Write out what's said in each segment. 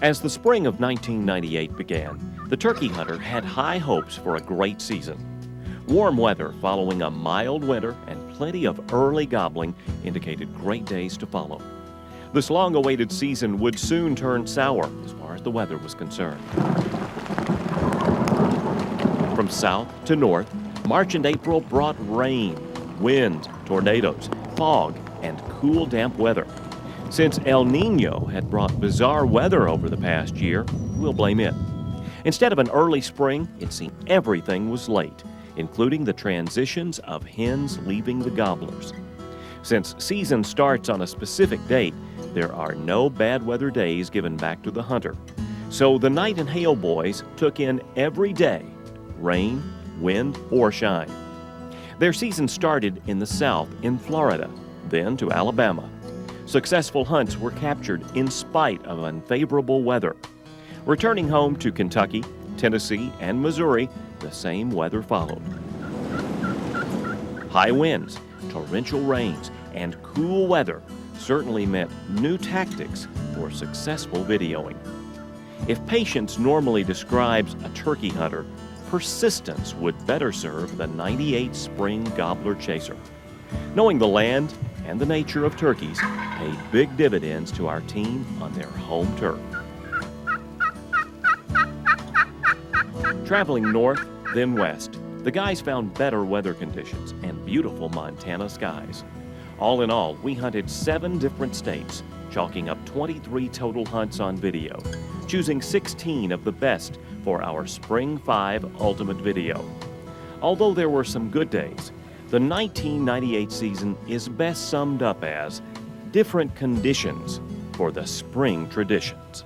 As the spring of 1998 began, the turkey hunter had high hopes for a great season. Warm weather following a mild winter and plenty of early gobbling indicated great days to follow. This long-awaited season would soon turn sour as far as the weather was concerned. From south to north, March and April brought rain, wind, tornadoes, fog, and cool, damp weather. Since El Nino had brought bizarre weather over the past year, we'll blame it. Instead of an early spring, it seemed everything was late, including the transitions of hens leaving the gobblers. Since season starts on a specific date, there are no bad weather days given back to the hunter. So the Night and Hail boys took in every day, rain, wind, or shine. Their season started in the south in Florida, then to Alabama. Successful hunts were captured in spite of unfavorable weather. Returning home to Kentucky, Tennessee, and Missouri, the same weather followed. High winds, torrential rains, and cool weather certainly meant new tactics for successful videoing. If patience normally describes a turkey hunter, persistence would better serve the '98 spring gobbler chaser. Knowing the land and the nature of turkeys paid big dividends to our team on their home turf. Traveling north, then west, the guys found better weather conditions and beautiful Montana skies. All in all, we hunted 7 different states, chalking up 23 total hunts on video, choosing 16 of the best for our Spring 5 Ultimate Video. Although there were some good days, the 1998 season is best summed up as different conditions for the spring traditions.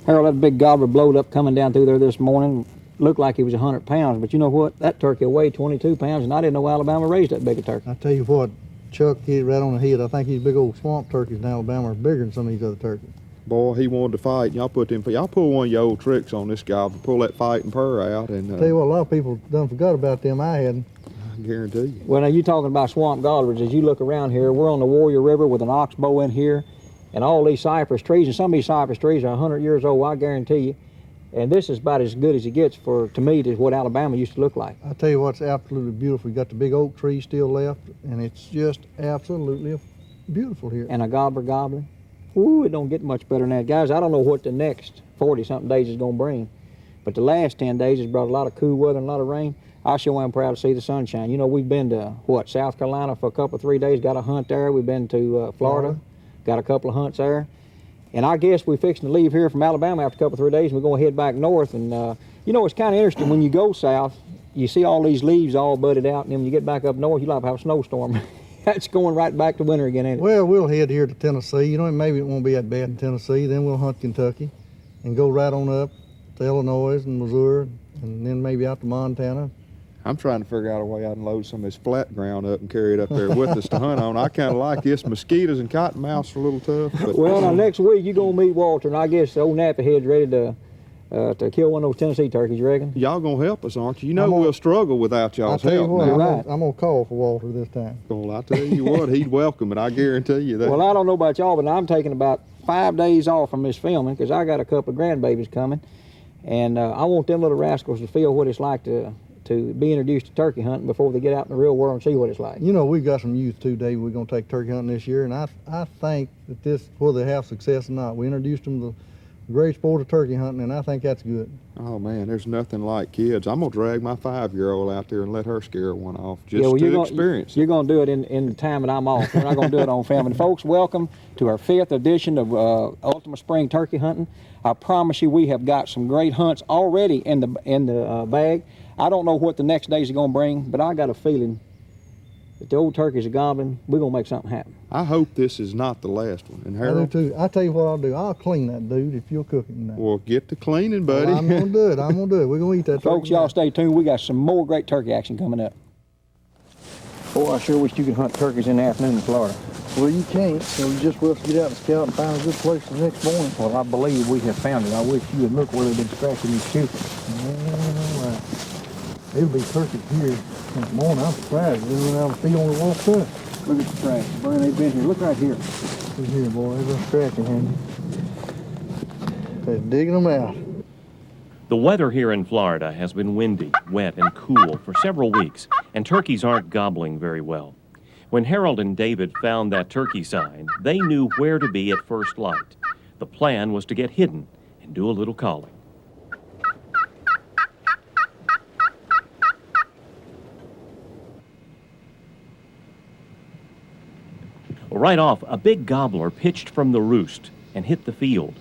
Harold, that big gobbler blowed up coming down through there this morning. Looked like he was 100 pounds, but you know what? That turkey weighed 22 pounds, and I didn't know Alabama raised that big a turkey. I tell you what, Chuck hit right on the head. I think these big old swamp turkeys in Alabama are bigger than some of these other turkeys. Boy, he wanted to fight. Y'all pull one of your old tricks on this gobbler, pull that fighting purr out, and Tell you what, a lot of people done forgot about them. I hadn't. I guarantee you. Well, now you talking about swamp gobblers. As you look around here, we're on the Warrior River with an oxbow in here, and all these cypress trees, and some of these cypress trees are 100 years old, I guarantee you. And this is about as good as it gets to me, to what Alabama used to look like. I tell you what's absolutely beautiful. You got the big oak tree still left, and it's just absolutely beautiful here. And a gobbler. Ooh, it don't get much better than that. Guys, I don't know what the next 40-something days is going to bring, but the last 10 days has brought a lot of cool weather and a lot of rain. I sure am proud to see the sunshine. You know, we've been to, South Carolina for a couple, 3 days, got a hunt there. We've been to Florida, got a couple of hunts there. And I guess we're fixing to leave here from Alabama after a couple, 3 days, and we're going to head back north. And, you know, it's kind of interesting when you go south, you see all these leaves all budded out, and then when you get back up north, you like to have a snowstorm. That's going right back to winter again, ain't it? Well, we'll head here to Tennessee. You know, maybe it won't be that bad in Tennessee. Then we'll hunt Kentucky and go right on up to Illinois and Missouri, and then maybe out to Montana. I'm trying to figure out a way I can load some of this flat ground up and carry it up there with us to hunt on. I kind of like this. Mosquitoes and cottonmouths are a little tough. But, well, now next week you're going to meet Walter, and I guess old Nappy Head's ready to kill one of those Tennessee turkeys, you reckon? Y'all going to help us, aren't you? You know we'll struggle without y'all's help. What, You're right. I'm going to call for Walter this time. Well, I tell you what, he'd welcome it. I guarantee you that. Well, I don't know about y'all, but I'm taking about 5 days off from this filming because I got a couple of grandbabies coming, and I want them little rascals to feel what it's like to to be introduced to turkey hunting before they get out in the real world and see what it's like. You know, we've got some youth too, Dave. We're going to take turkey hunting this year, and I think that this, whether they have success or not, we introduced them to the great sport of turkey hunting, and I think that's good. Oh man, there's nothing like kids. I'm gonna drag my 5-year-old out there and let her scare one off just to experience You're it. going to do it in the time that I'm off. We're not going to do it on film. And folks, welcome to our 5th edition of Ultimate Spring Turkey Hunting. I promise you, we have got some great hunts already in the bag. I don't know what the next days are going to bring, but I got a feeling that the old turkeys are gobbling. We're going to make something happen. I hope this is not the last one. And I do Harold, too. I tell you what I'll do. I'll clean that dude if you'll cook it tonight. well, get to cleaning, buddy. Well, I'm going to do it. I'm going to do it. We're going to eat that Folks, turkey. y'all stay tuned. We got some more great turkey action coming up. Boy, I sure wish you could hunt turkeys in the afternoon in Florida. Well, you can't, so you just will have to get out and scout and find a good place the next morning. Well, I believe we have found it. I wish you would look where they've been scratching these shooters. All right. It'll be turkey here this morning. I'm surprised. They went out and feed on the walk up. Look at the scratch. Brian, they've been here. Look right here. Look here, boy. They've been scratching, haven't they? They're digging them out. The weather here in Florida has been windy, wet, and cool for several weeks, and turkeys aren't gobbling very well. When Harold and David found that turkey sign, they knew where to be at first light. The plan was to get hidden and do a little calling. Right off, a big gobbler pitched from the roost and hit the field.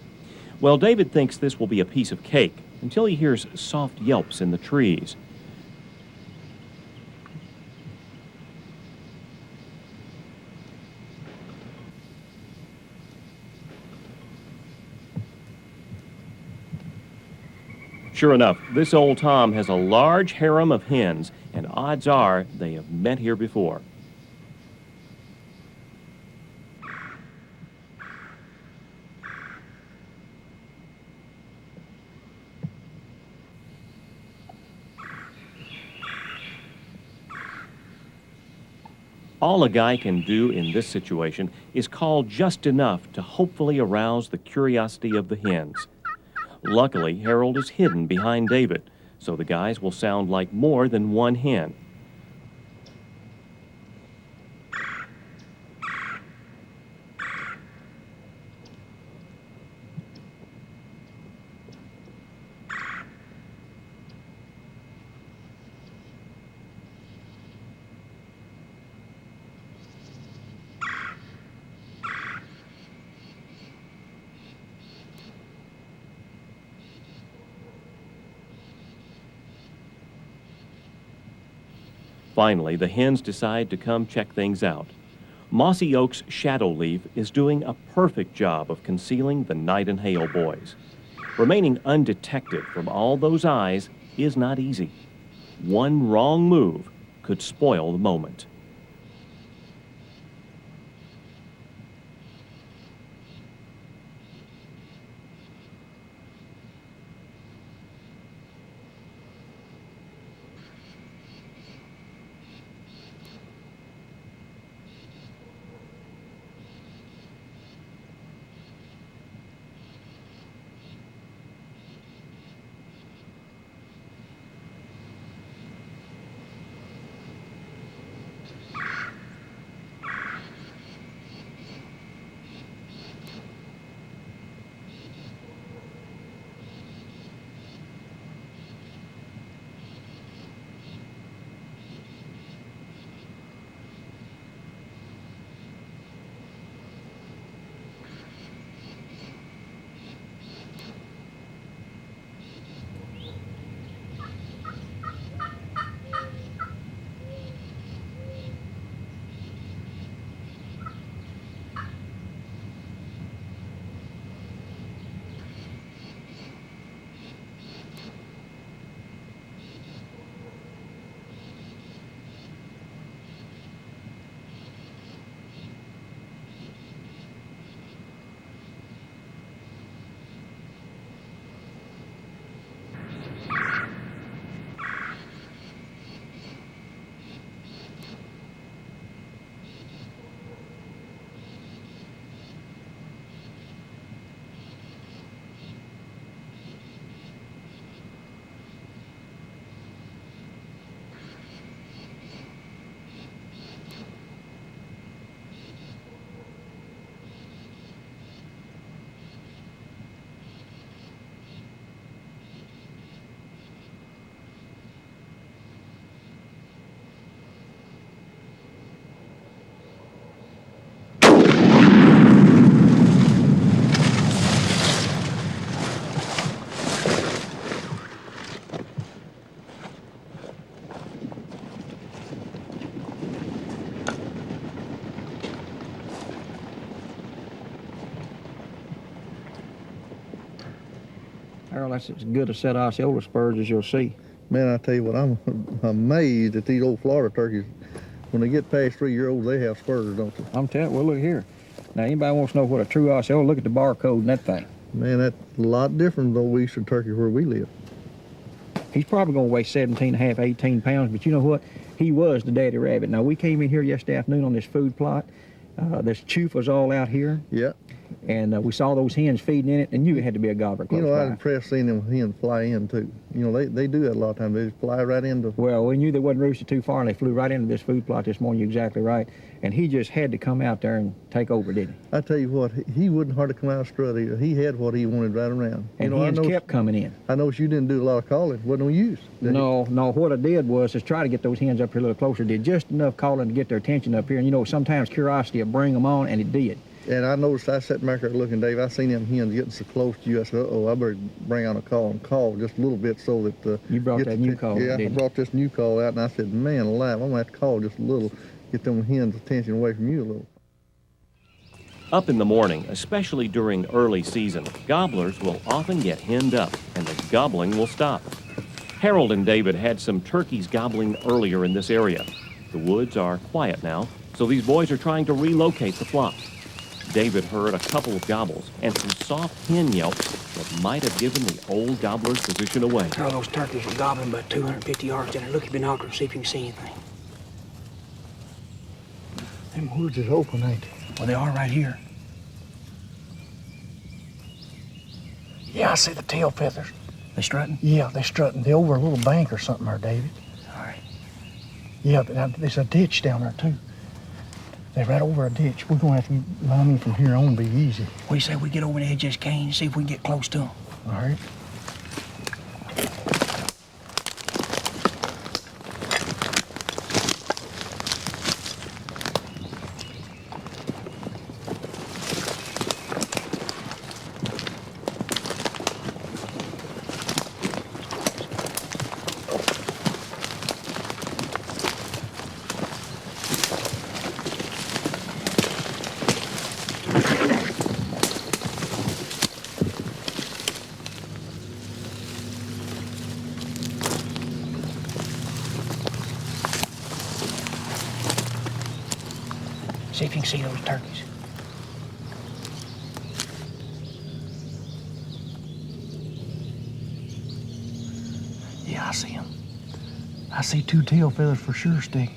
Well, David thinks this will be a piece of cake until he hears soft yelps in the trees. Sure enough, this old Tom has a large harem of hens, and odds are they have met here before. All a guy can do in this situation is call just enough to hopefully arouse the curiosity of the hens. Luckily, Harold is hidden behind David, so the guys will sound like more than one hen. Finally, the hens decide to come check things out. Mossy Oak's shadow leaf is doing a perfect job of concealing the night and hail boys. Remaining undetected from all those eyes is not easy. One wrong move could spoil the moment. Harold, that's as good a set of Osceola spurs as you'll see. Man, I tell you what, I'm amazed at these old Florida turkeys. When they get past 3-year-olds, they have spurs, don't they? I'm telling you, well, look here. Now, anybody wants to know what a true Osceola, look at the barcode in that thing. Man, that's a lot different than the eastern turkey where we live. He's probably going to weigh 17 and a half, 18 pounds, but you know what? He was the daddy rabbit. Now, we came in here yesterday afternoon on this food plot. There's chufas all out here, Yeah. and we saw those hens feeding in it, and knew it had to be a gobbler close You know, I was by. impressed seeing them hens fly in, too. You know, they do that a lot of times. They just fly right into... Well, we knew they wasn't roosted too far, and they flew right into this food plot this morning. You're exactly right. And he just had to come out there and take over, didn't he? I tell you what, he wouldn't hardly come out of strut either. He had what he wanted right around. And you know, hens kept coming in. I noticed you didn't do a lot of calling. Wasn't no use. did you? No, what I did was just try to get those hens up here a little closer. Did just enough calling to get their attention up here. And you know, sometimes curiosity will bring them on, and it did. And I noticed, I sat back there looking, Dave, I seen them hens getting so close to you. I said, uh-oh, I better bring out a call and call just a little bit so that... You brought that new call, Yeah, I didn't you? brought this new call out, and I said, man alive, I'm going to have to call just a little, get them hens' attention away from you a little. Up in the morning, especially during early season, gobblers will often get henned up and the gobbling will stop. Harold and David had some turkeys gobbling earlier in this area. The woods are quiet now, so these boys are trying to relocate the flock. David heard a couple of gobbles and some soft hen yelps that might have given the old gobbler's position away. All those turkeys are gobbling about 250 yards in there. Look at your binoculars, see if you can see anything. Them woods is open, ain't they? Well, they are right here. Yeah, I see the tail feathers. They strutting? Yeah, they're strutting. They're over a little bank or something there, David. All right. Yeah, there's a ditch down there, too. They're right over a ditch. We're going to have to, I mean, from here on, be easy. What do you say we get over the edge of this cane and see if we can get close to them? All right. See if you can see those turkeys. Yeah, I see them. I see two tail feathers for sure, Stick.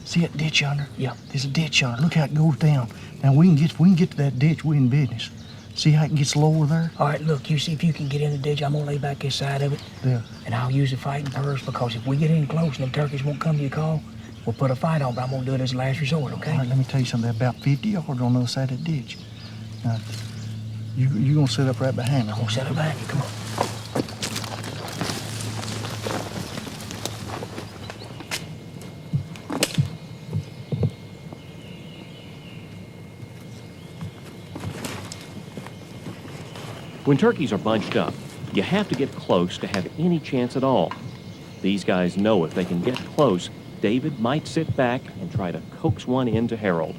See that ditch yonder? Yeah. There's a ditch yonder. Look how it goes down. Now, we can get to that ditch, we in business. See how it gets lower there? All right, look, you see if you can get in the ditch. I'm going to lay back this side of it. Yeah. And I'll use the fighting purse because if we get in close and them turkeys won't come to your call, we'll put a fight on, but I'm going to do it as a last resort, okay? All right, let me tell you something. They're about 50 yards on the other side of that ditch. Now, you're going to sit up right behind me. I'm going to set it behind you. Come on. When turkeys are bunched up, you have to get close to have any chance at all. These guys know if they can get close, David might sit back and try to coax one into Harold.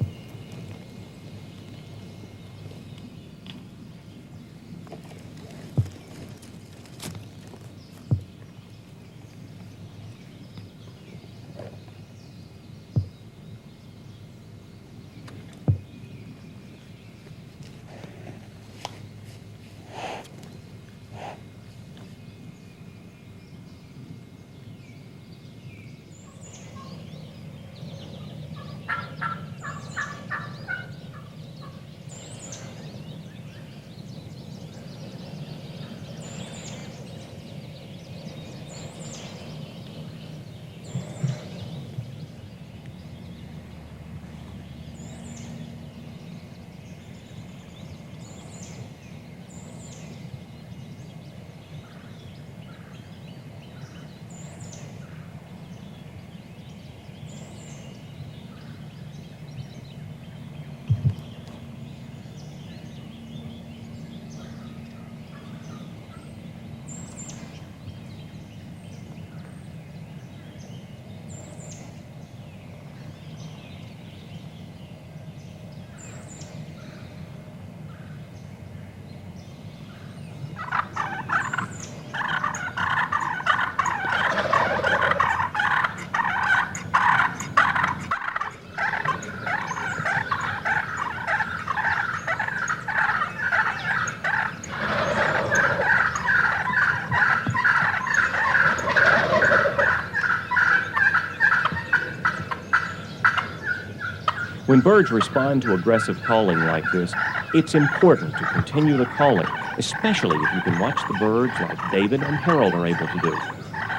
When birds respond to aggressive calling like this, it's important to continue the calling, especially if you can watch the birds like David and Harold are able to do.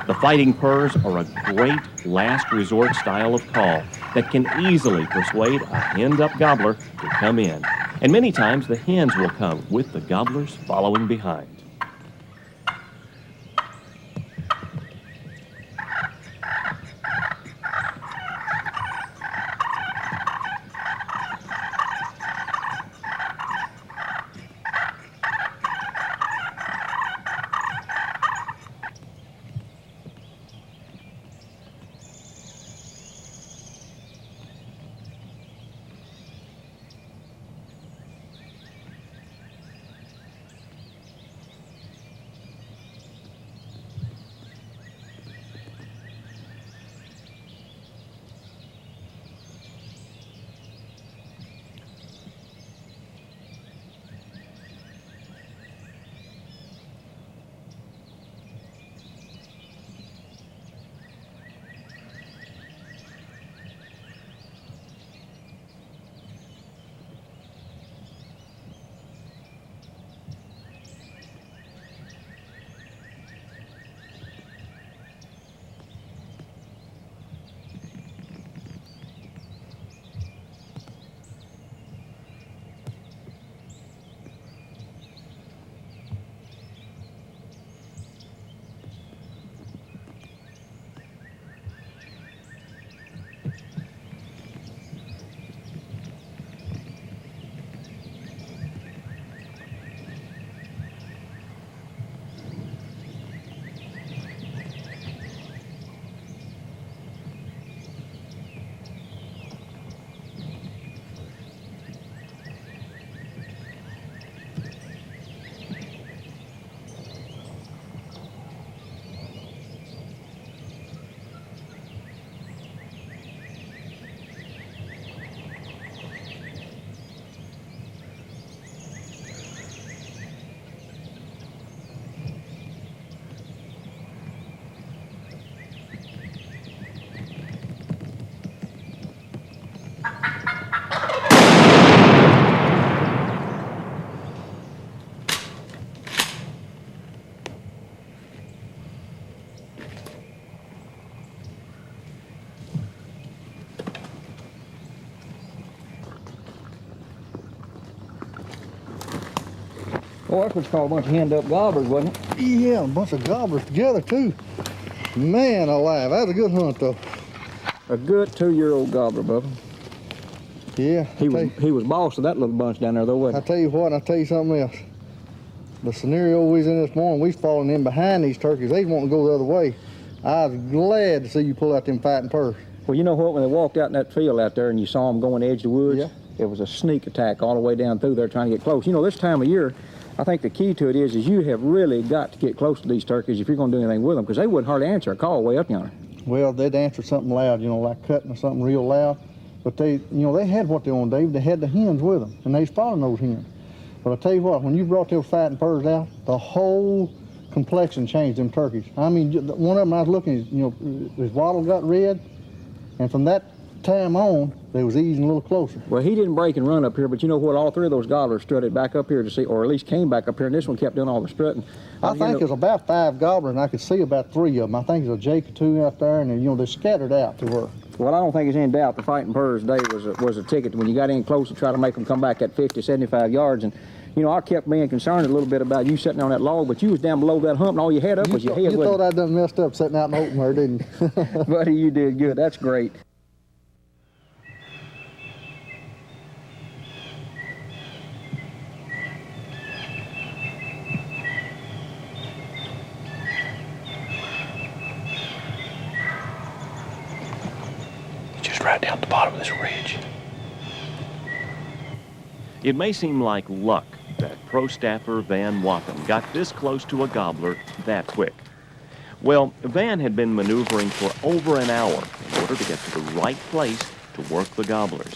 The fighting purrs are a great last resort style of call that can easily persuade a henned-up gobbler to come in. And many times the hens will come with the gobblers following behind. Oh, that's what's called a bunch of henned-up gobblers, wasn't it? Yeah, a bunch of gobblers together too. Man alive, that was a good hunt though. A good 2-year-old gobbler, Bubba. Yeah. He was boss of that little bunch down there, though, I wasn't tell you what, I'll tell you something else. The scenario we was in this morning, we was falling in behind these turkeys. They was wanting to go the other way. I was glad to see you pull out them fighting purrs. Well, you know what? When they walked out in that field out there and you saw them going edge of the woods, Yeah. it was a sneak attack all the way down through there trying to get close. You know, this time of year, I think the key to it is you have really got to get close to these turkeys if you're going to do anything with them, because they wouldn't hardly answer a call way up yonder. Well, they'd answer something loud, you know, like cutting or something real loud. But they, you know, they had what they wanted, Dave. They had the hens with them, and they was following those hens. But I tell you what, when you brought those fighting purrs out, the whole complexion changed them turkeys. I mean, one of them I was looking, you know, his wattle got red, and from that time on, they was easing a little closer. Well, he didn't break and run up here, but you know what? All three of those gobblers strutted back up here to see, or at least came back up here, and this one kept doing all the strutting. I think there's about 5 gobblers, and I could see about 3 of them. I think there's a Jake or 2 out there, and you know, they're scattered out to where. Well, I don't think there's any doubt the fighting purrs day was a ticket when you got in close to try to make them come back at 50, 75 yards. And, you know, I kept being concerned a little bit about you sitting on that log, but you was down below that hump, and all you had up was your head. You thought I'd done messed up sitting out in the open there, didn't you? Buddy, you did good. That's great. Just right down the bottom of this ridge. It may seem like luck that pro staffer Van Wappen got this close to a gobbler that quick. Well, Van had been maneuvering for over an hour in order to get to the right place to work the gobblers.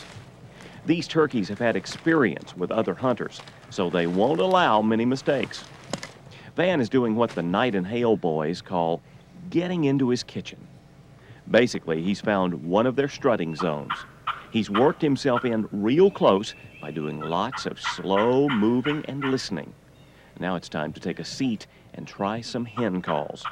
These turkeys have had experience with other hunters, so they won't allow many mistakes. Van is doing what the Night and Hail boys call getting into his kitchen. Basically, he's found one of their strutting zones. He's worked himself in real close by doing lots of slow moving and listening. Now it's time to take a seat and try some hen calls.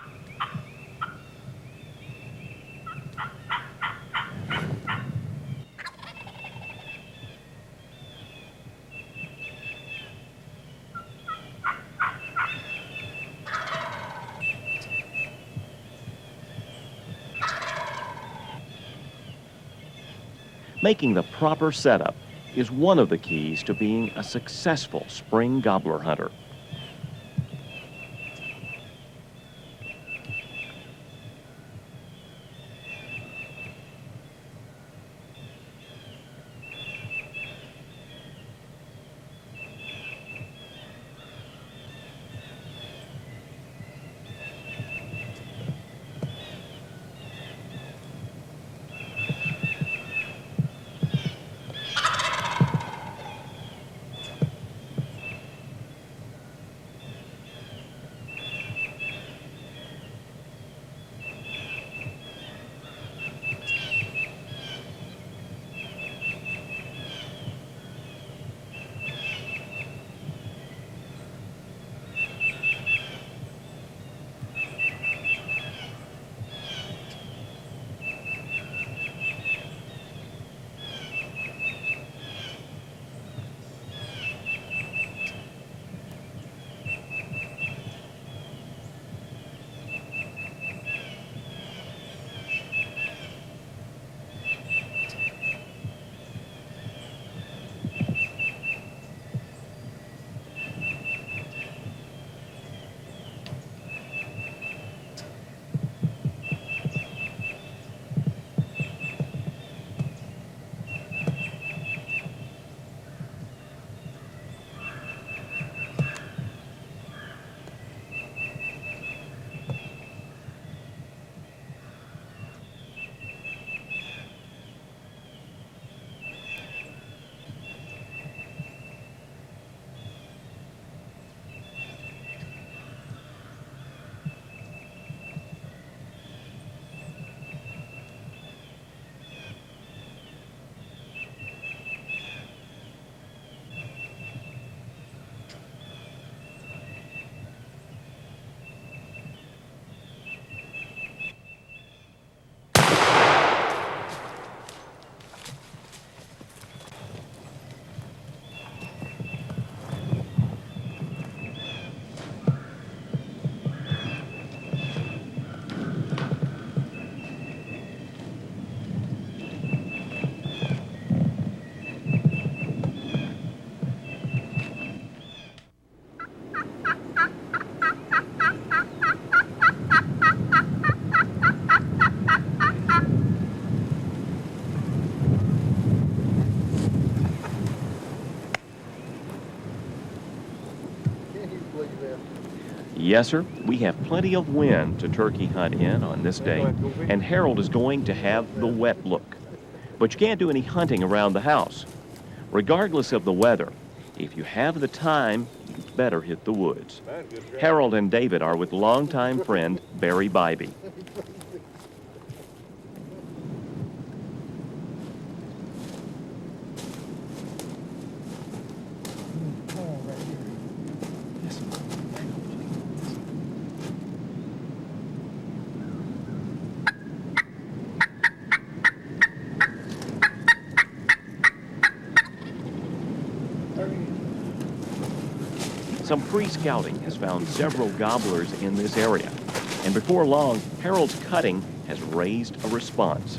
Making the proper setup is one of the keys to being a successful spring gobbler hunter. Yes, sir, we have plenty of wind to turkey hunt in on this day, and Harold is going to have the wet look. But you can't do any hunting around the house. Regardless of the weather, if you have the time, you better hit the woods. Harold and David are with longtime friend Barry Bybee. Some pre-scouting has found several gobblers in this area, and before long, Harold's cutting has raised a response.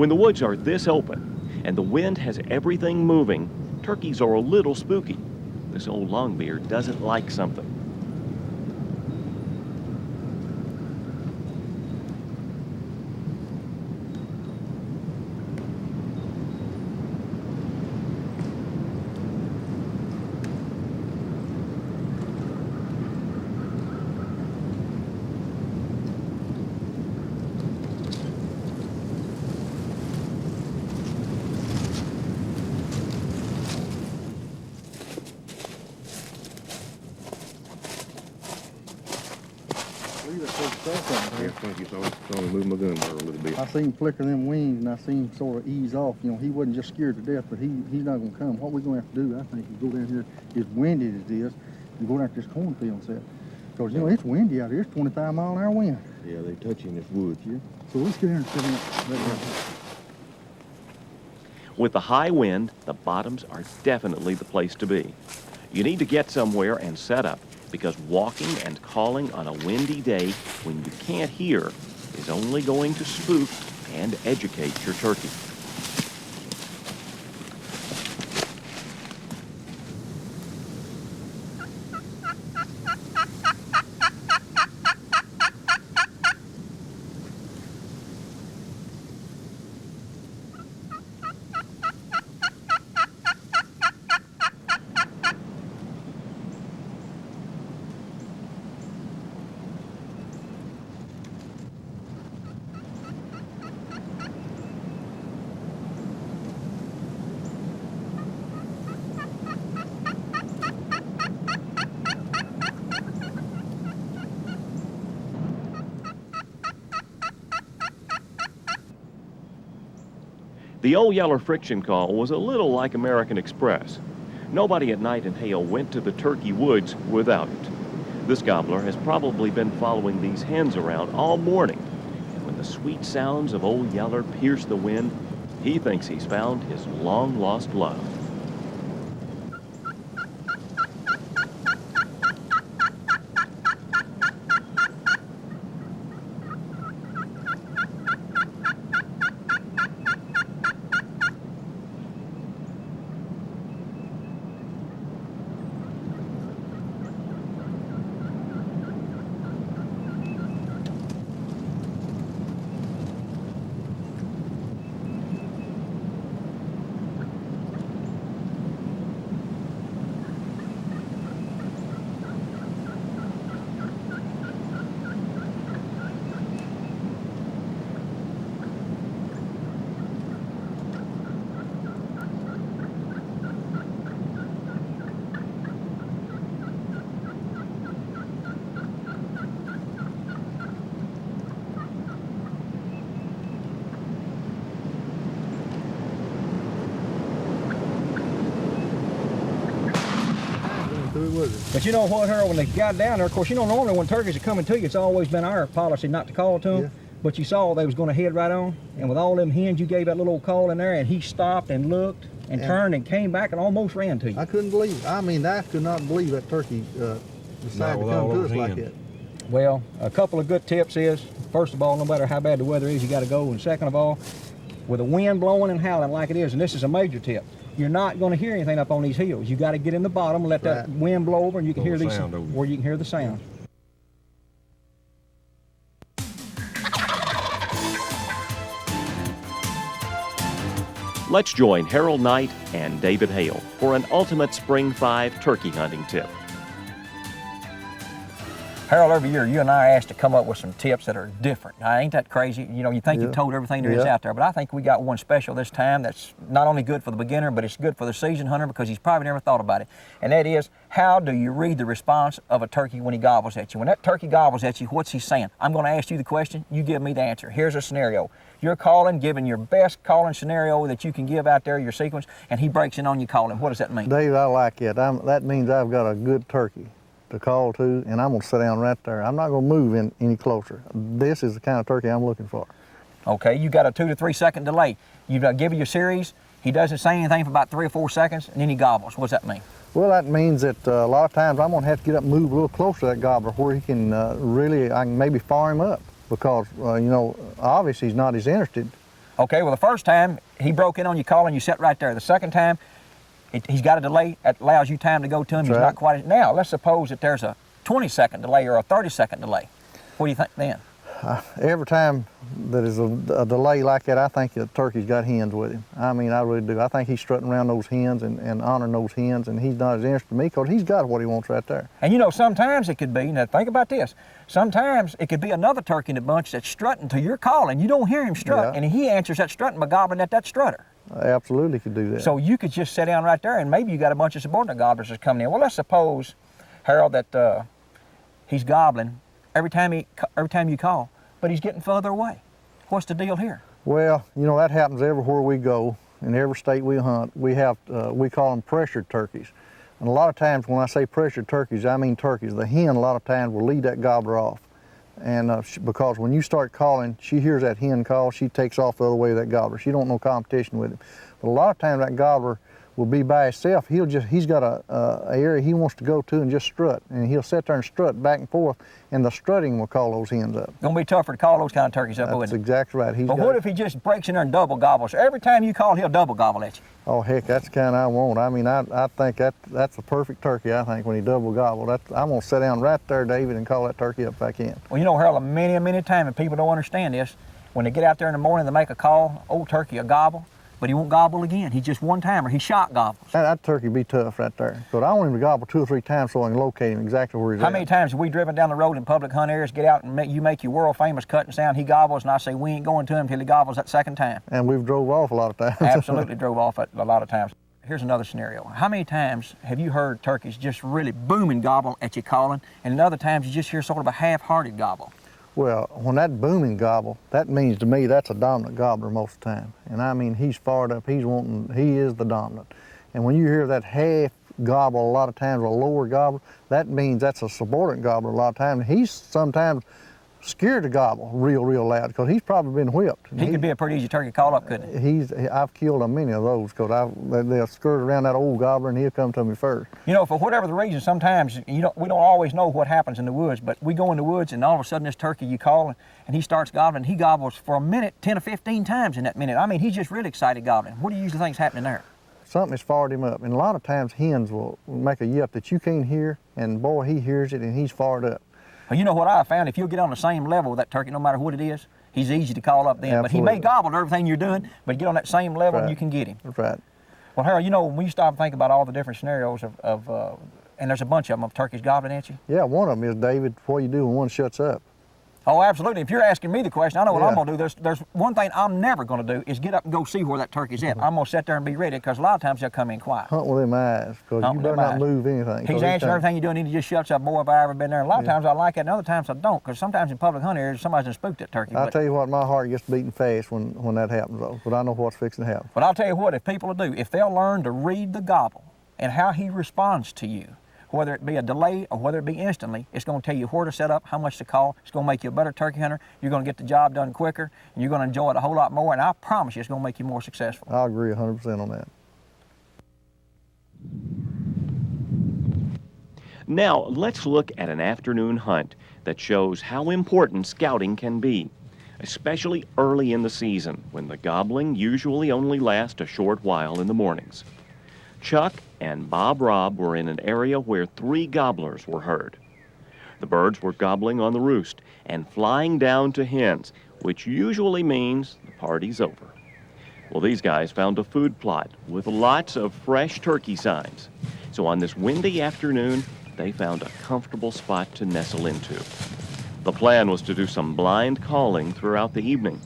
When the woods are this open and the wind has everything moving, turkeys are a little spooky. This old longbeard doesn't like something. Yeah, thank you. So I only move my gun there a little bit. I seen him flicker them wings, and I seen him sort of ease off. You know, he wasn't just scared to death, but he's not gonna come. What we're gonna have to do, I think, is go down here as windy as it is, and go down to this cornfield and set. Because, you know, it's windy out here. It's 25-mile-an-hour wind. Yeah, they touch you in this woods. Yeah. So let's get in and sit in. With the high wind, the bottoms are definitely the place to be. You need to get somewhere and set up, because walking and calling on a windy day when you can't hear is only going to spook and educate your turkey. The old yeller friction call was a little like American Express. Nobody at night in Hale went to the turkey woods without it. This gobbler has probably been following these hens around all morning, and when the sweet sounds of old yeller pierce the wind, he thinks he's found his long-lost love. But you know what, Harold, when they got down there, of course, you know, normally when turkeys are coming to you, it's always been our policy not to call to them. Yeah. But you saw they was going to head right on, and with all them hens, you gave that little old call in there, and he stopped and looked and turned and came back and almost ran to you. I couldn't believe it. I mean, I could not believe that turkey decided to come to us like that. Well, a couple of good tips is, first of all, no matter how bad the weather is, you got to go. And second of all, with the wind blowing and howling like it is, and this is a major tip, you're not going to hear anything up on these hills. You got to get in the bottom and let that wind blow over, and you can hear these, where you can hear the sound. Let's join Harold Knight and David Hale for an ultimate Spring 5 turkey hunting tip. Harold, every year you and I are asked to come up with some tips that are different. Now, ain't that crazy? You know, you think you've told everything there is out there, but I think we got one special this time that's not only good for the beginner, but it's good for the seasoned hunter because he's probably never thought about it. And that is, how do you read the response of a turkey when he gobbles at you? When that turkey gobbles at you, what's he saying? I'm going to ask you the question, you give me the answer. Here's a scenario. You're calling, giving your best calling scenario that you can give out there, your sequence, and he breaks in on you calling. What does that mean? Dave, I like it. That means I've got a good turkey to call to, and I'm gonna sit down right there. I'm not gonna move in any closer. This is the kind of turkey I'm looking for. Okay, you got a 2 to 3 second delay. You've given your series, he doesn't say anything for about 3 or 4 seconds, and then he gobbles. What does that mean? Well, that means that a lot of times I'm gonna have to get up and move a little closer to that gobbler where he can I can maybe fire him up because, you know, obviously he's not as interested. Okay, well, the first time he broke in on you calling, you sat right there. The second time, he's got a delay that allows you time to go to him. He's not quite. Now, let's suppose that there's a 20-second delay or a 30-second delay. What do you think then? Every time that is a delay like that, I think the turkey's got hens with him. I mean, I really do. I think he's strutting around those hens and honoring those hens, and he's not as interested in me because he's got what he wants right there. And you know, sometimes it could be, now think about this, sometimes it could be another turkey in the bunch that's strutting to your call, and you don't hear him strut, and he answers that strutting by gobbling at that strutter. Absolutely could do that. So you could just sit down right there, and maybe you got a bunch of subordinate gobblers that's coming in. Well, let's suppose, Harold, that he's gobbling every time you call, but he's getting further away. What's the deal here? Well, you know, that happens everywhere we go. In every state we hunt, we call them pressured turkeys. And a lot of times when I say pressured turkeys, I mean turkeys. The hen a lot of times will lead that gobbler off. And because when you start calling, she hears that hen call, she takes off the other way with that gobbler. She don't know competition with him. But a lot of times that gobbler will be by himself. He's got a area he wants to go to and just strut. And he'll sit there and strut back and forth, and the strutting will call those hens up. Gonna be tougher to call those kind of turkeys up, That's isn't it? exactly right. But what if he just breaks in there and double gobbles? Every time you call, he'll double gobble at you. Oh, heck, that's the kind I want. I mean, I think that's a perfect turkey, I think, when he double gobble. I'm going to sit down right there, David, and call that turkey up if I can. Well, you know, Harold, many times, and people don't understand this, when they get out there in the morning, they make a call, old turkey will gobble, but he won't gobble again. He's just one-timer. He shot gobbles. That turkey be tough right there. But I want him to gobble 2 or 3 times so I can locate him exactly where he's at. How many times have we driven down the road in public hunt areas, get out and make your world-famous cutting sound, he gobbles, and I say, we ain't going to him until he gobbles that second time. And we've drove off a lot of times. Absolutely drove off a lot of times. Here's another scenario. How many times have you heard turkeys just really booming gobble at you calling, and other times you just hear sort of a half-hearted gobble? Well, when that booming gobble, that means to me that's a dominant gobbler most of the time. And I mean, he's fired up, he is the dominant. And when you hear that half gobble a lot of times, or a lower gobble, that means that's a subordinate gobbler a lot of times. He's sometimes scared to gobble real loud because he's probably been whipped. He could be a pretty easy turkey call up, couldn't he? I've killed many of those because they'll skirt around that old gobbler and he'll come to me first. You know, for whatever the reason, sometimes we don't always know what happens in the woods, but we go in the woods and all of a sudden this turkey you call and he starts gobbling. He gobbles for a minute 10 or 15 times in that minute. I mean, he's just really excited gobbling. What do you usually think's happening there? Something has fired him up. And a lot of times hens will make a yelp that you can't hear, and boy, he hears it and he's fired up. Well, you know what I found? If you get on the same level with that turkey, no matter what it is, he's easy to call up then. Absolutely. But he may gobble to everything you're doing, but get on that same level and you can get him. That's right. Well, Harold, you know, when you stop and think about all the different scenarios and there's a bunch of them of turkeys gobbling at you. Yeah, one of them is, David, what do you do when one shuts up? Oh, absolutely. If you're asking me the question, I know what I'm going to do. There's one thing I'm never going to do is get up and go see where that turkey's at. I'm going to sit there and be ready because a lot of times they'll come in quiet. Hunt with them eyes, because you better not move anything. He's answering everything you're doing, and he just shuts up. Boy, have I ever been there. And a lot of times I like it, and other times I don't, because sometimes in public hunt areas, somebody's done spooked that turkey. I'll tell you what, my heart gets beating fast when that happens, though, but I know what's fixing to happen. But I'll tell you what, if people do, if they'll learn to read the gobble and how he responds to you, whether it be a delay or whether it be instantly, it's going to tell you where to set up, how much to call. It's going to make you a better turkey hunter. You're going to get the job done quicker, and you're going to enjoy it a whole lot more, and I promise you it's going to make you more successful. I agree 100% on that. Now, let's look at an afternoon hunt that shows how important scouting can be, especially early in the season when the gobbling usually only lasts a short while in the mornings. Chuck and Bob Robb were in an area where 3 gobblers were heard. The birds were gobbling on the roost and flying down to hens, which usually means the party's over. Well, these guys found a food plot with lots of fresh turkey signs. So on this windy afternoon, they found a comfortable spot to nestle into. The plan was to do some blind calling throughout the evening.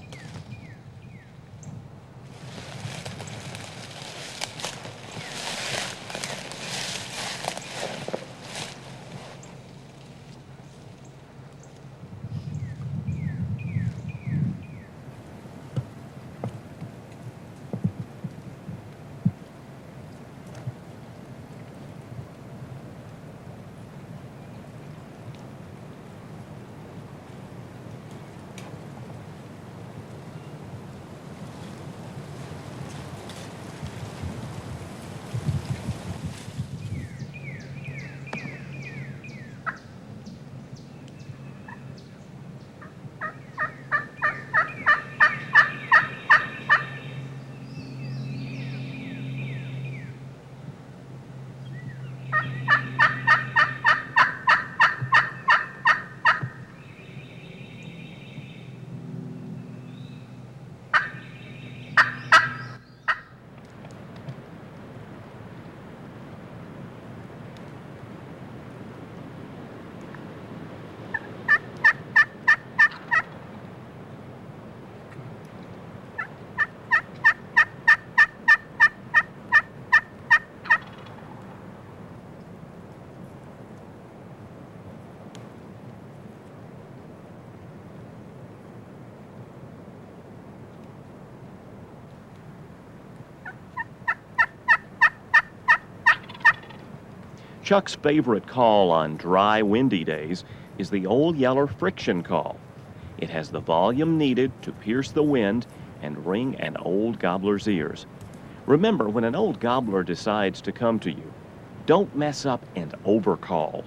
Chuck's favorite call on dry, windy days is the old yeller friction call. It has the volume needed to pierce the wind and ring an old gobbler's ears. Remember, when an old gobbler decides to come to you, don't mess up and overcall.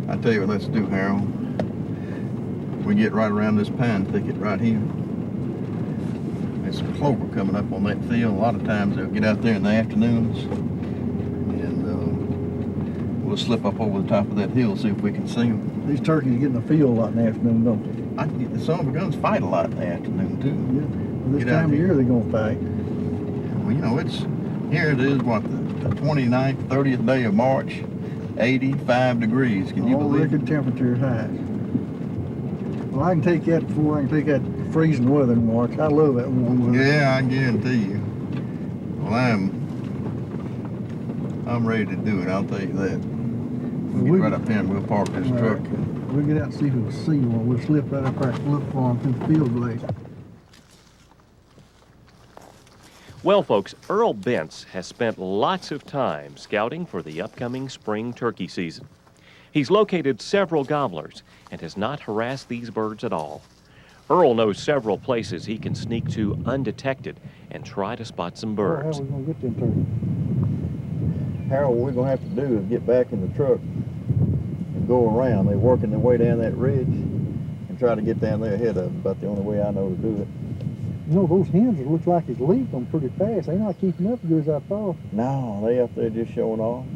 I tell you what, let's do, Harold. We get right around this pine thicket right here. There's some clover coming up on that field. A lot of times they'll get out there in the afternoons, and we'll slip up over the top of that hill, see if we can see them. These turkeys get in the field a lot in the afternoon, don't they? I can get the son of a guns fight a lot in the afternoon too. Yeah. Well, this Get out time of here. year they're gonna fight. Well, you know, here it is, what, the 29th, 30th day of March, 85 degrees. Can you All believe record it? temperature high. Well, I can take that before I can take that freezing weather in March. I love that warm weather. Yeah, I guarantee you. Well, I'm ready to do it, I'll tell you that. We'll get right up here and we'll park this All truck. right. We'll get out and see if we can see one. We'll slip right up there and look for them through the field blades. Well, folks, Earl Bentz has spent lots of time scouting for the upcoming spring turkey season. He's located several gobblers and has not harassed these birds at all. Earl knows several places he can sneak to undetected and try to spot some How are birds. we gonna get them turkeys? Harold, what we're going to have to do is get back in the truck and go around. They're working their way down that ridge and try to get down there ahead of them. About the only way I know to do it. You know, those hens, it looks like it's leaped them pretty fast. They're not keeping up as good as I thought. No, they up there just showing off.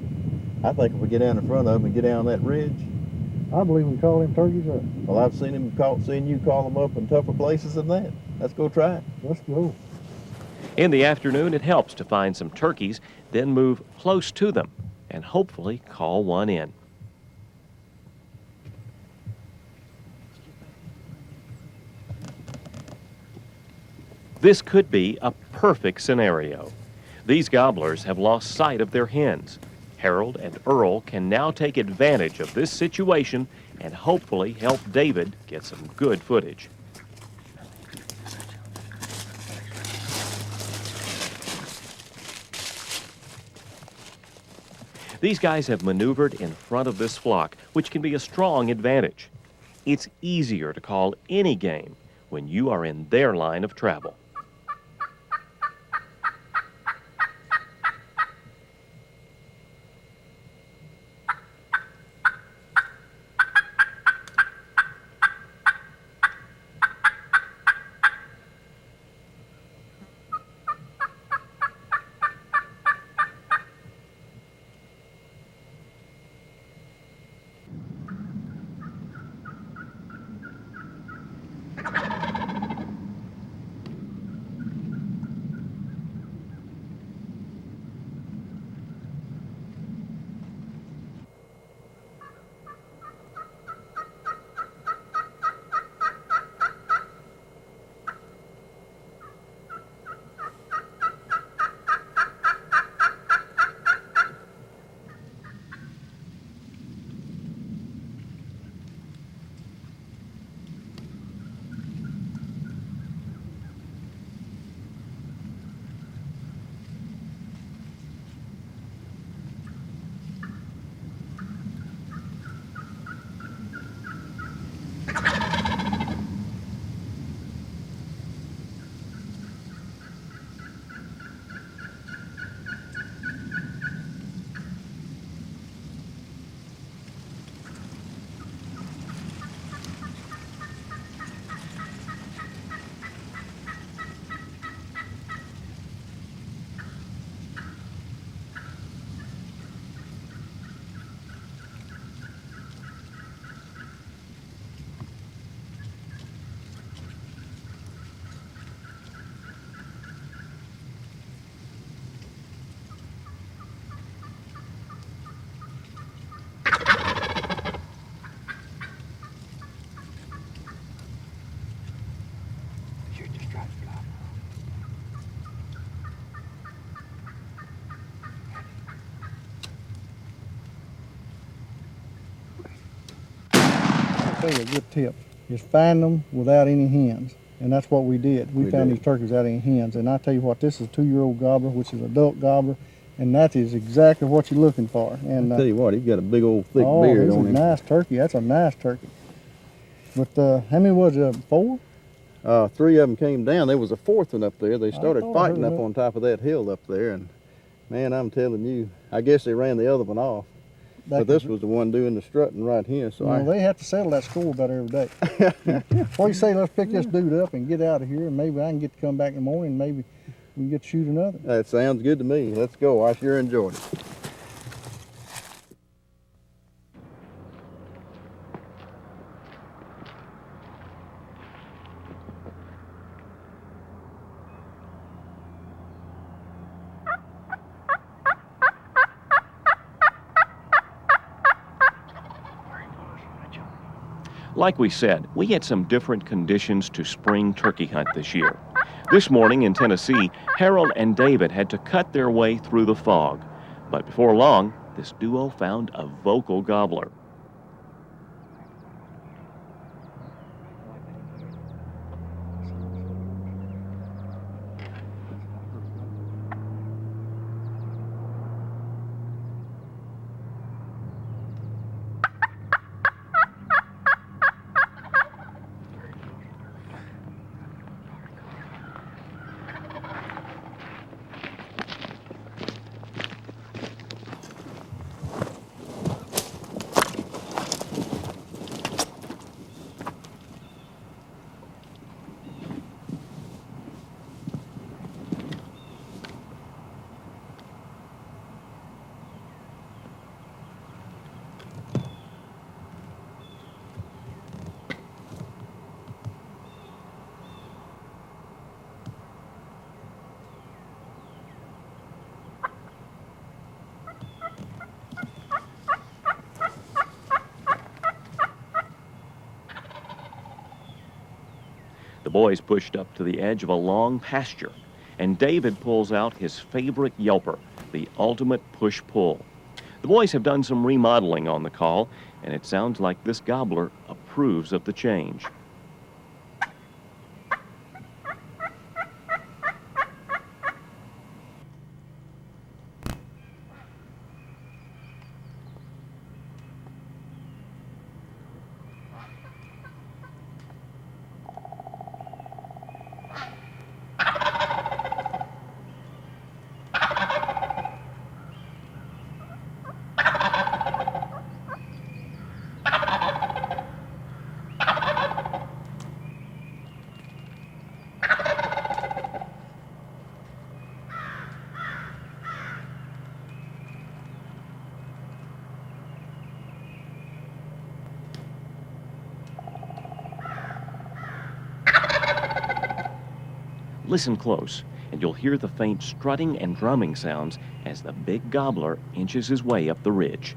I think if we get down in front of them and get down that ridge, I believe we can call them turkeys up. well, I've seen you call them up in tougher places than that. Let's go try it. Let's go. In the afternoon, it helps to find some turkeys, then move close to them and hopefully call one in. This could be a perfect scenario. These gobblers have lost sight of their hens. Harold and Earl can now take advantage of this situation and hopefully help David get some good footage. These guys have maneuvered in front of this flock, which can be a strong advantage. It's easier to call any game when you are in their line of travel. I'll tell you a good tip is find them without any hens. And that's what we did. We found these turkeys without any hens. And I tell you what, this is a 2-year-old gobbler, which is an adult gobbler, and that is exactly what you're looking for. And I'll tell you what, he's got a big old thick beard on him. Oh, he's a nice turkey. That's a nice turkey. But how many was it? 4? 3 of them came down. There was a 4th one up there. They started thought I fighting heard up that. on top of that hill up there, and man, I'm telling you, I guess they ran the other one off. But this was the one doing the strutting right here. So they have to settle that score about every day. What do you say? Let's pick this dude up and get out of here, and maybe I can get to come back in the morning. And maybe we can get to shoot another. That sounds good to me. Let's go. I sure enjoyed it. Like we said, we had some different conditions to spring turkey hunt this year. This morning in Tennessee, Harold and David had to cut their way through the fog. But before long, this duo found a vocal gobbler. boys pushed up to the edge of a long pasture, and David pulls out his favorite yelper, the ultimate push-pull. The boys have done some remodeling on the call, and it sounds like this gobbler approves of the change. Listen close, and you'll hear the faint strutting and drumming sounds as the big gobbler inches his way up the ridge.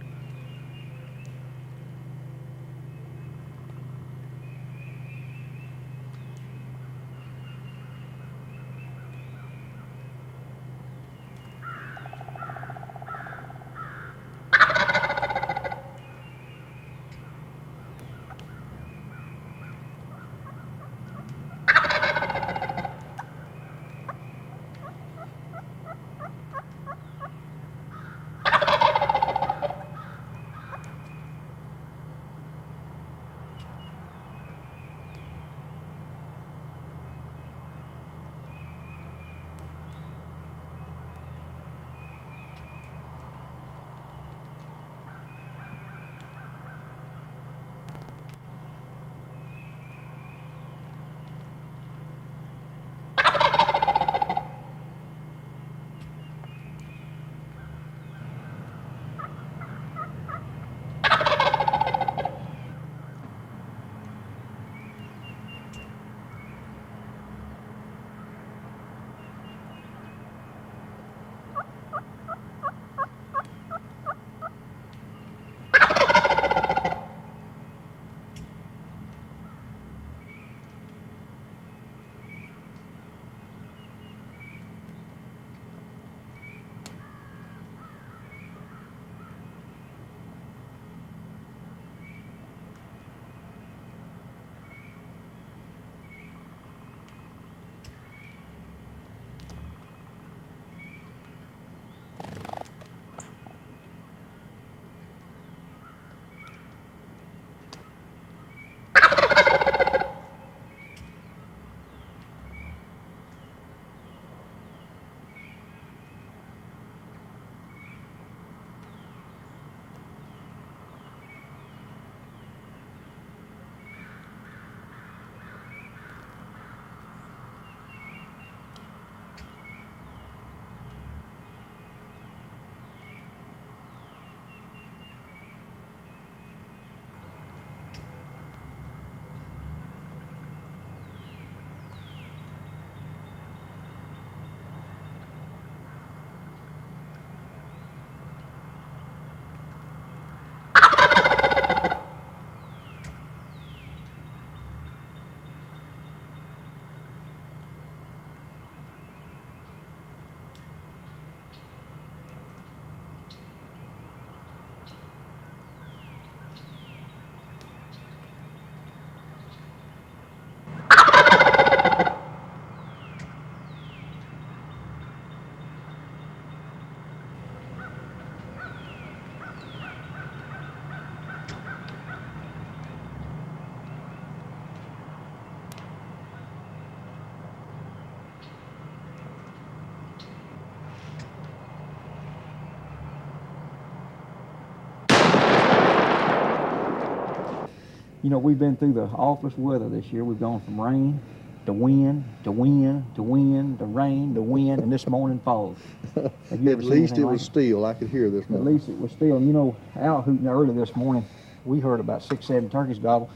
You know, we've been through the awfulest weather this year. We've gone from rain to wind to wind to wind to rain to wind, and this morning fog. Have you At ever seen least anything it like was still. I could hear this At morning. least it was still. You know, out hooting early this morning, we heard about 6, 7 turkeys gobble,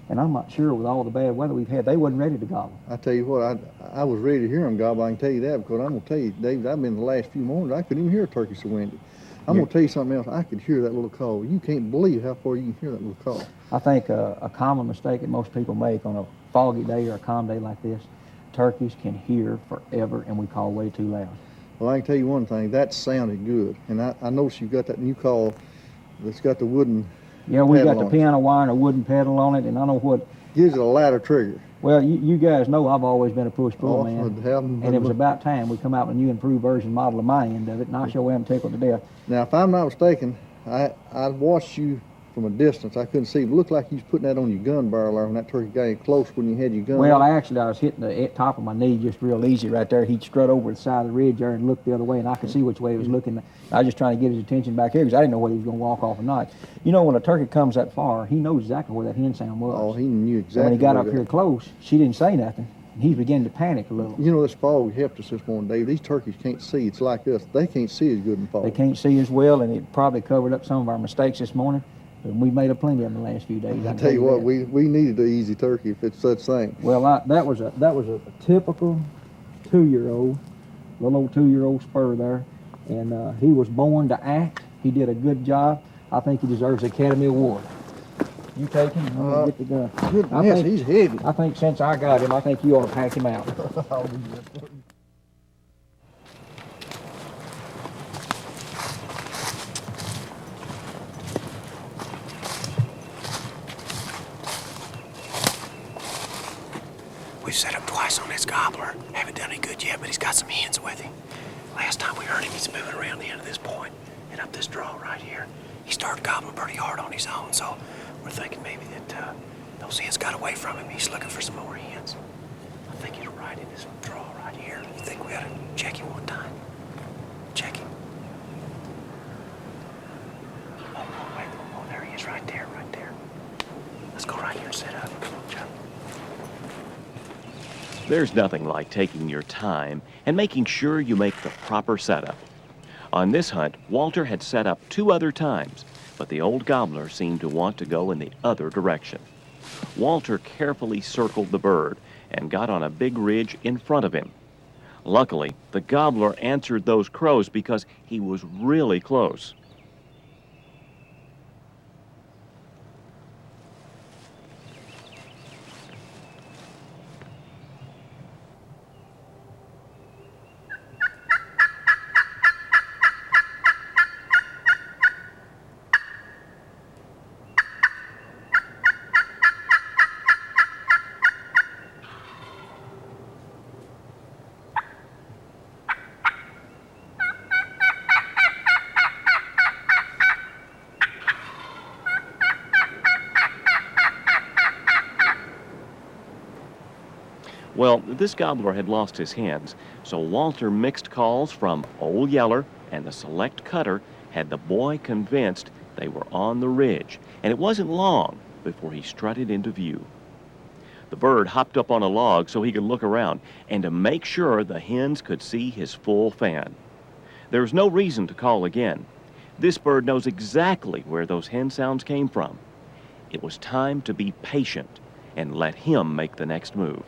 and I'm not sure with all the bad weather we've had, they wasn't ready to gobble. I tell you what, I was ready to hear them gobble. I can tell you that, because I'm gonna tell you, David, I've been the last few mornings, I couldn't even hear a turkey so windy. I'm gonna tell you something else. I could hear that little call. You can't believe how far you can hear that little call. I think a common mistake that most people make on a foggy day or a calm day like this, turkeys can hear forever and we call way too loud. Well, I can tell you one thing, that sounded good. And I noticed you got that new call that's got the wooden Yeah, we got pedal the on it. piano wire and a wooden pedal on it, and I know what. Gives it a louder trigger. Well, you guys know I've always been a push-pull Oh, man, haven't and it was been- about time we come out with a new improved version model of my end of it, and I sure am tickled to death. Now, if I'm not mistaken, I watched you from a distance. I couldn't see. It looked like you was putting that on your gun barrel there when that turkey got in close when you had your gun. Well, up. I was hitting the top of my knee just real easy right there. He'd strut over the side of the ridge there and look the other way, and I could see which way he was looking. I was just trying to get his attention back here because I didn't know whether he was going to walk off or not. You know, when a turkey comes that far, he knows exactly where that hen sound was. Oh, he knew exactly. And when he got where up that- here close, she didn't say nothing, and he began to panic a little. You know, this fog helped us this morning, Dave. These turkeys can't see. It's like us. They can't see as good in fog. They can't see as well, and it probably covered up some of our mistakes this morning. But we made a plenty of them the last few days. I can tell you what, that. we needed an easy turkey if it's such thing. Well, that was a typical 2-year-old, little old 2-year-old spur there, and he was born to act. He did a good job. I think he deserves the Academy Award. You take him. I'm gonna get the gun. Goodness, he's heavy. I think since I got him, I think you ought to pack him out. We've set up twice on this gobbler. Haven't done any good yet, but he's got some hens with him. Last time we heard him, he's moving around the end of this point and up this draw right here. He started gobbling pretty hard on his own, so we're thinking maybe that those hens got away from him. He's looking for some more hens. I think he's right in this draw right here. You think we ought to check him one time? Check him. Oh, wait, oh, there he is right there, right there. Let's go right here and set up. Come on, Joe. There's nothing like taking your time and making sure you make the proper setup. On this hunt, Walter had set up 2 other times, but the old gobbler seemed to want to go in the other direction. Walter carefully circled the bird and got on a big ridge in front of him. Luckily, the gobbler answered those crows because he was really close. Well, this gobbler had lost his hens, so Walter mixed calls from Old Yeller and the select cutter had the boy convinced they were on the ridge, and it wasn't long before he strutted into view. The bird hopped up on a log so he could look around and to make sure the hens could see his full fan. There's no reason to call again. This bird knows exactly where those hen sounds came from. It was time to be patient and let him make the next move.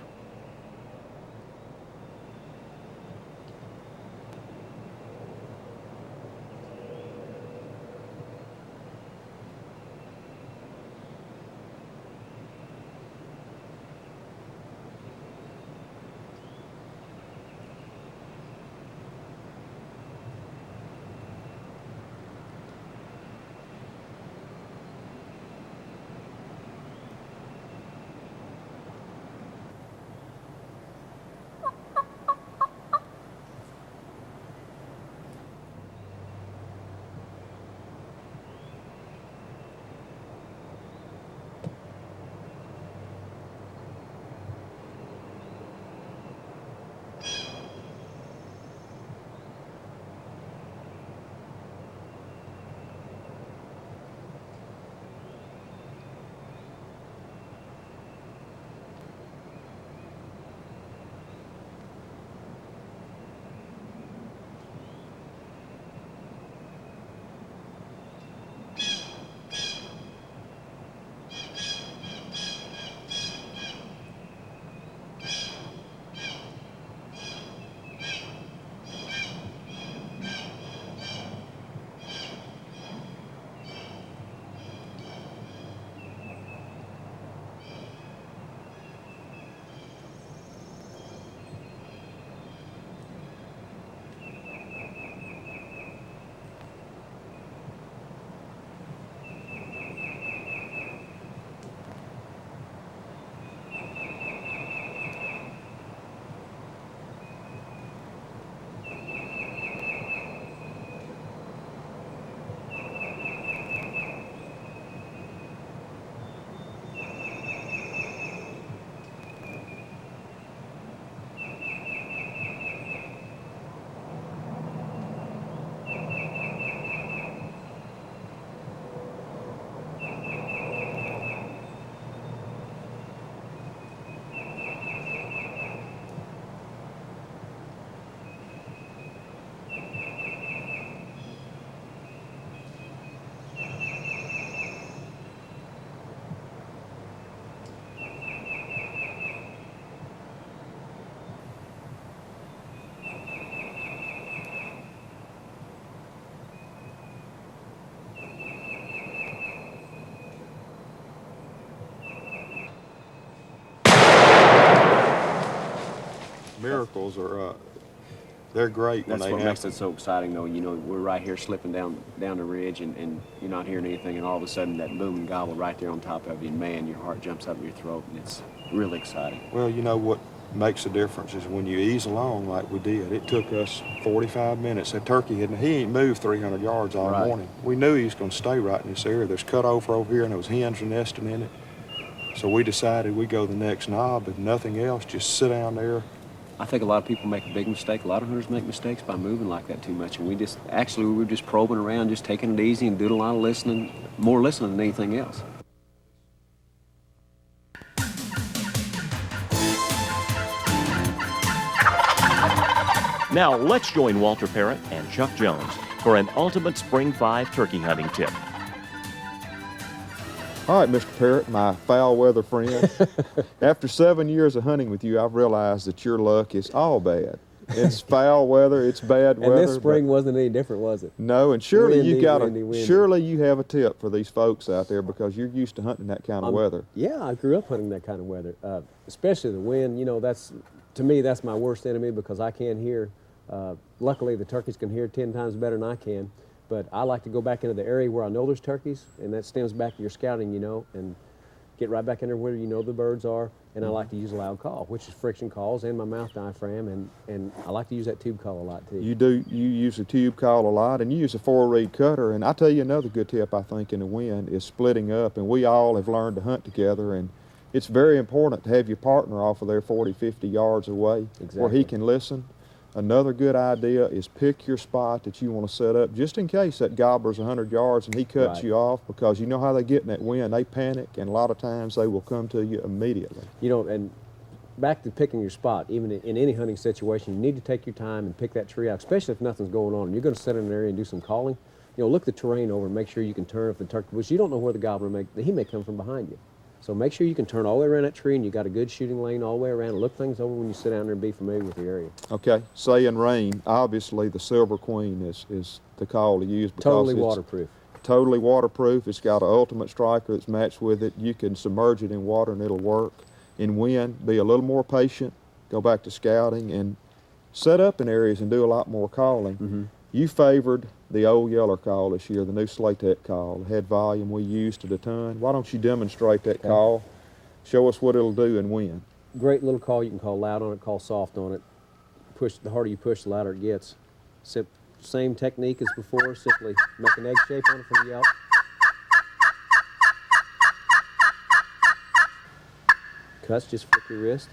miracles are, they're great when That's they what makes happen. it so exciting, though. You know, we're right here slipping down the ridge, and you're not hearing anything, and all of a sudden that booming gobble right there on top of you, and man, your heart jumps up in your throat, and it's really exciting. Well, you know what makes a difference is when you ease along like we did. It took us 45 minutes. That turkey he ain't moved 300 yards all Right. morning. We knew he was going to stay right in this area. There's cut over here, and there was hens were nesting in it. So we decided we'd go the next knob, if nothing else, just sit down there. I think a lot of people make a big mistake. A lot of hunters make mistakes by moving like that too much, and we were just probing around, just taking it easy and doing a lot of listening, more listening than anything else. Now let's join Walter Parrott and Chuck Jones for an ultimate Spring 5 turkey hunting tip. All right, Mr. Parrott, my foul weather friend. After 7 years of hunting with you, I've realized that your luck is all bad. It's foul weather, it's bad weather. And this spring wasn't any different, was it? No, and surely Windy. surely you have a tip for these folks out there because you're used to hunting that kind of weather. Yeah, I grew up hunting that kind of weather, especially the wind. You know, to me, that's my worst enemy because I can't hear. Luckily, the turkeys can hear 10 times better than I can. But I like to go back into the area where I know there's turkeys, and that stems back to your scouting, you know, and get right back in there where you know the birds are. And I like to use a loud call, which is friction calls and my mouth diaphragm, and I like to use that tube call a lot too. You use a tube call a lot, and you use a 4-reed cutter. And I tell you another good tip I think in the wind is splitting up. And we all have learned to hunt together, and it's very important to have your partner off of there 40, 50 yards away where he can listen. Another good idea is pick your spot that you want to set up just in case that gobbler's 100 yards and he cuts you off, because you know how they get in that wind. They panic, and a lot of times they will come to you immediately. You know, and back to picking your spot, even in any hunting situation, you need to take your time and pick that tree out, especially if nothing's going on. You're going to sit in an area and do some calling. You know, look the terrain over and make sure you can turn if the turkey, which you don't know where the gobbler he may come from behind you. So make sure you can turn all the way around that tree and you got a good shooting lane all the way around. Look things over when you sit down there and be familiar with the area. Okay, say in rain, obviously the Silver Queen is the call to use because Totally it's waterproof. totally waterproof. It's got an ultimate striker that's matched with it. You can submerge it in water and it'll work. In wind, be a little more patient, go back to scouting and set up in areas and do a lot more calling. You favored the old yeller call this year, the new Slatek call, the head volume we used to the ton. Why don't you demonstrate that call? Show us what it'll do in wind. Great little call. You can call loud on it, call soft on it. The harder you push, the louder it gets. Same technique as before, simply make an egg shape on it for the yelp. Cuts, just flick your wrist.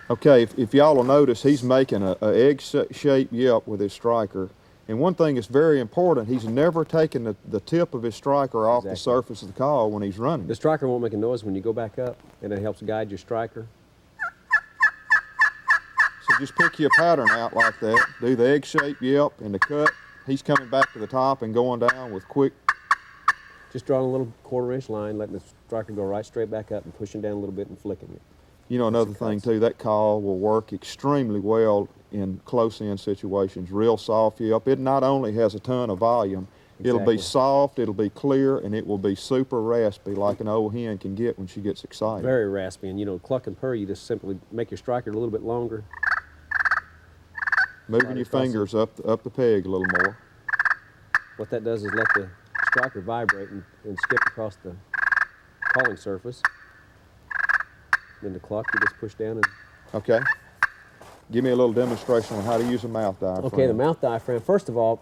Okay, if y'all will notice, he's making a egg-shaped yelp with his striker. And one thing that's very important, he's never taken the tip of his striker off the surface of the call when he's running. The striker won't make a noise when you go back up, and it helps guide your striker. So just pick your pattern out like that. Do the egg-shaped yelp and the cut. He's coming back to the top and going down with quick. Just drawing a little 1/4-inch line, letting the striker go right straight back up and pushing down a little bit and flicking it. You know, another thing too, that call will work extremely well in close-in situations. Real soft yelp. It not only has a ton of volume, it'll be soft, it'll be clear, and it will be super raspy like an old hen can get when she gets excited. Very raspy, and you know, cluck and purr, you just simply make your striker a little bit longer. Moving your fingers up the peg a little more. What that does is let the striker vibrate and skip across the calling surface. Then the cluck, you just push down and... Okay. Give me a little demonstration on how to use a mouth diaphragm. Okay, the mouth diaphragm. First of all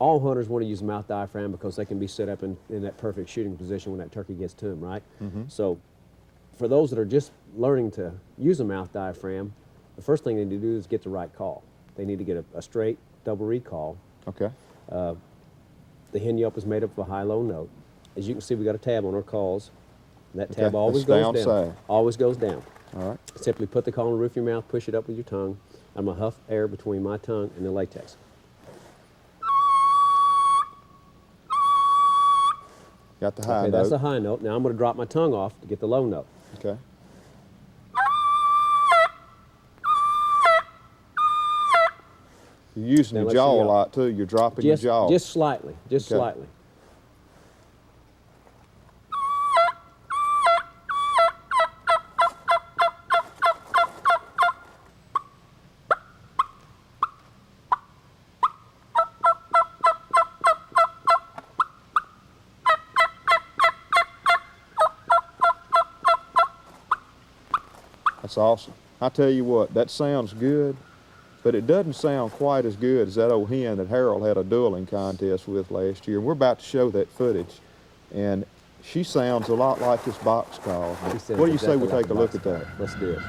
hunters want to use a mouth diaphragm because they can be set up in that perfect shooting position when that turkey gets to them, right? So for those that are just learning to use a mouth diaphragm, the first thing they need to do is get the right call. They need to get a straight double reed call. Okay. The hen yelp is made up of a high-low note. As you can see, we got a tab on our calls. That tab always goes down. Always goes down. All right. Simply put the call in the roof of your mouth, push it up with your tongue. I'm going to huff air between my tongue and the latex. Got the high note. That's the high note. Now I'm going to drop my tongue off to get the low note. Okay. You're using the jaw a lot too. You're dropping your jaw. Just slightly. Just slightly. That's awesome. I tell you what, that sounds good, but it doesn't sound quite as good as that old hen that Harold had a dueling contest with last year. We're about to show that footage, and she sounds a lot like this box call. She sounds What do you say exactly we like take a look at that? Let's do it.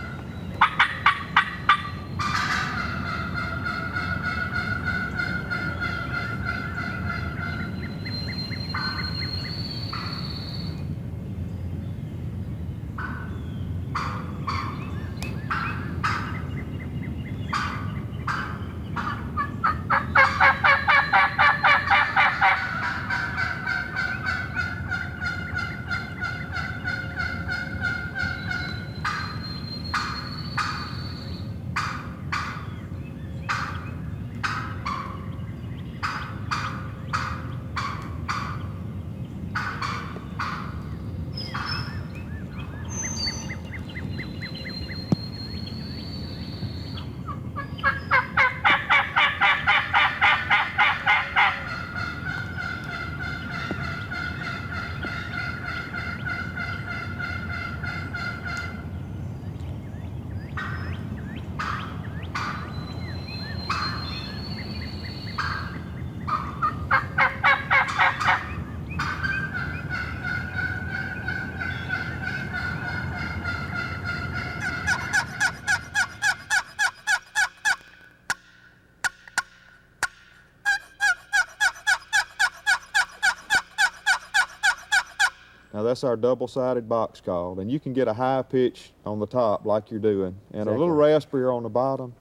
Now that's our double-sided box call, and you can get a high pitch on the top like you're doing, and a little raspier on the bottom,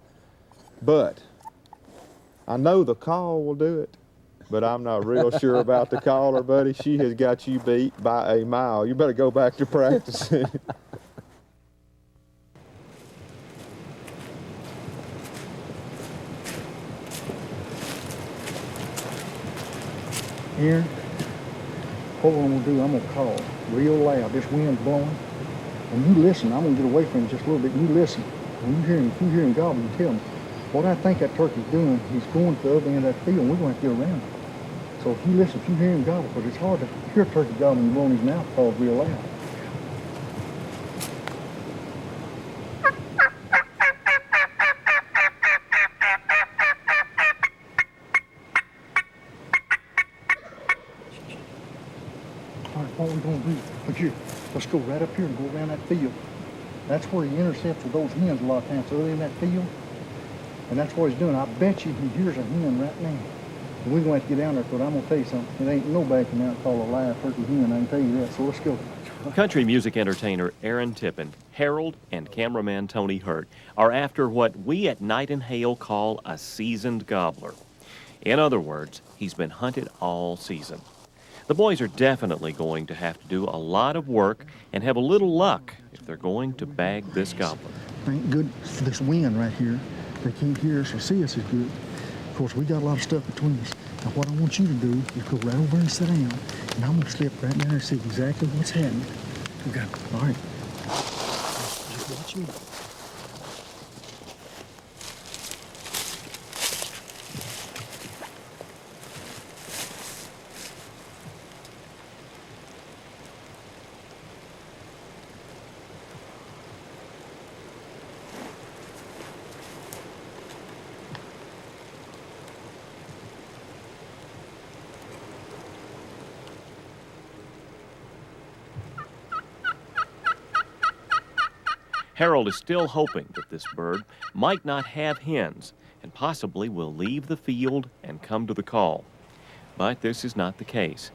but I know the call will do it, but I'm not real sure about the caller, buddy. She has got you beat by a mile. You better go back to practicing. Here, what I'm gonna do, I'm gonna call real loud. This wind's blowing. And you listen, I'm gonna get away from him just a little bit. You listen. When you hear him gobble, you tell him, what I think that turkey's doing, he's going to the other end of that field, and we're gonna have to get around him. So if you listen, if you hear him gobble, because it's hard to hear a turkey gobble when you blow in his mouth calls real loud. All right, what we gonna do? Look here, let's go right up here and go around that field. That's where he intercepts with those hens a lot of times, early in that field. And that's what he's doing. I bet you he hears a hen right now. And we're going to have to get down there, because I'm going to tell you something. It ain't nobody can out call a live turkey hen, I can tell you that. So let's go. Country music entertainer Aaron Tippin, Harold, and cameraman Tony Hurt are after what we at Night and Hail call a seasoned gobbler. In other words, he's been hunted all season. The boys are definitely going to have to do a lot of work and have a little luck if they're going to bag this gobbler. Thank good for this wind right here. They can't hear us or see us as good. Of course, we got a lot of stuff between us. Now, what I want you to do is go right over and sit down, and I'm going to slip right down and see exactly what's happening. Okay. All right. Just watch me. Harold is still hoping that this bird might not have hens and possibly will leave the field and come to the call. But this is not the case.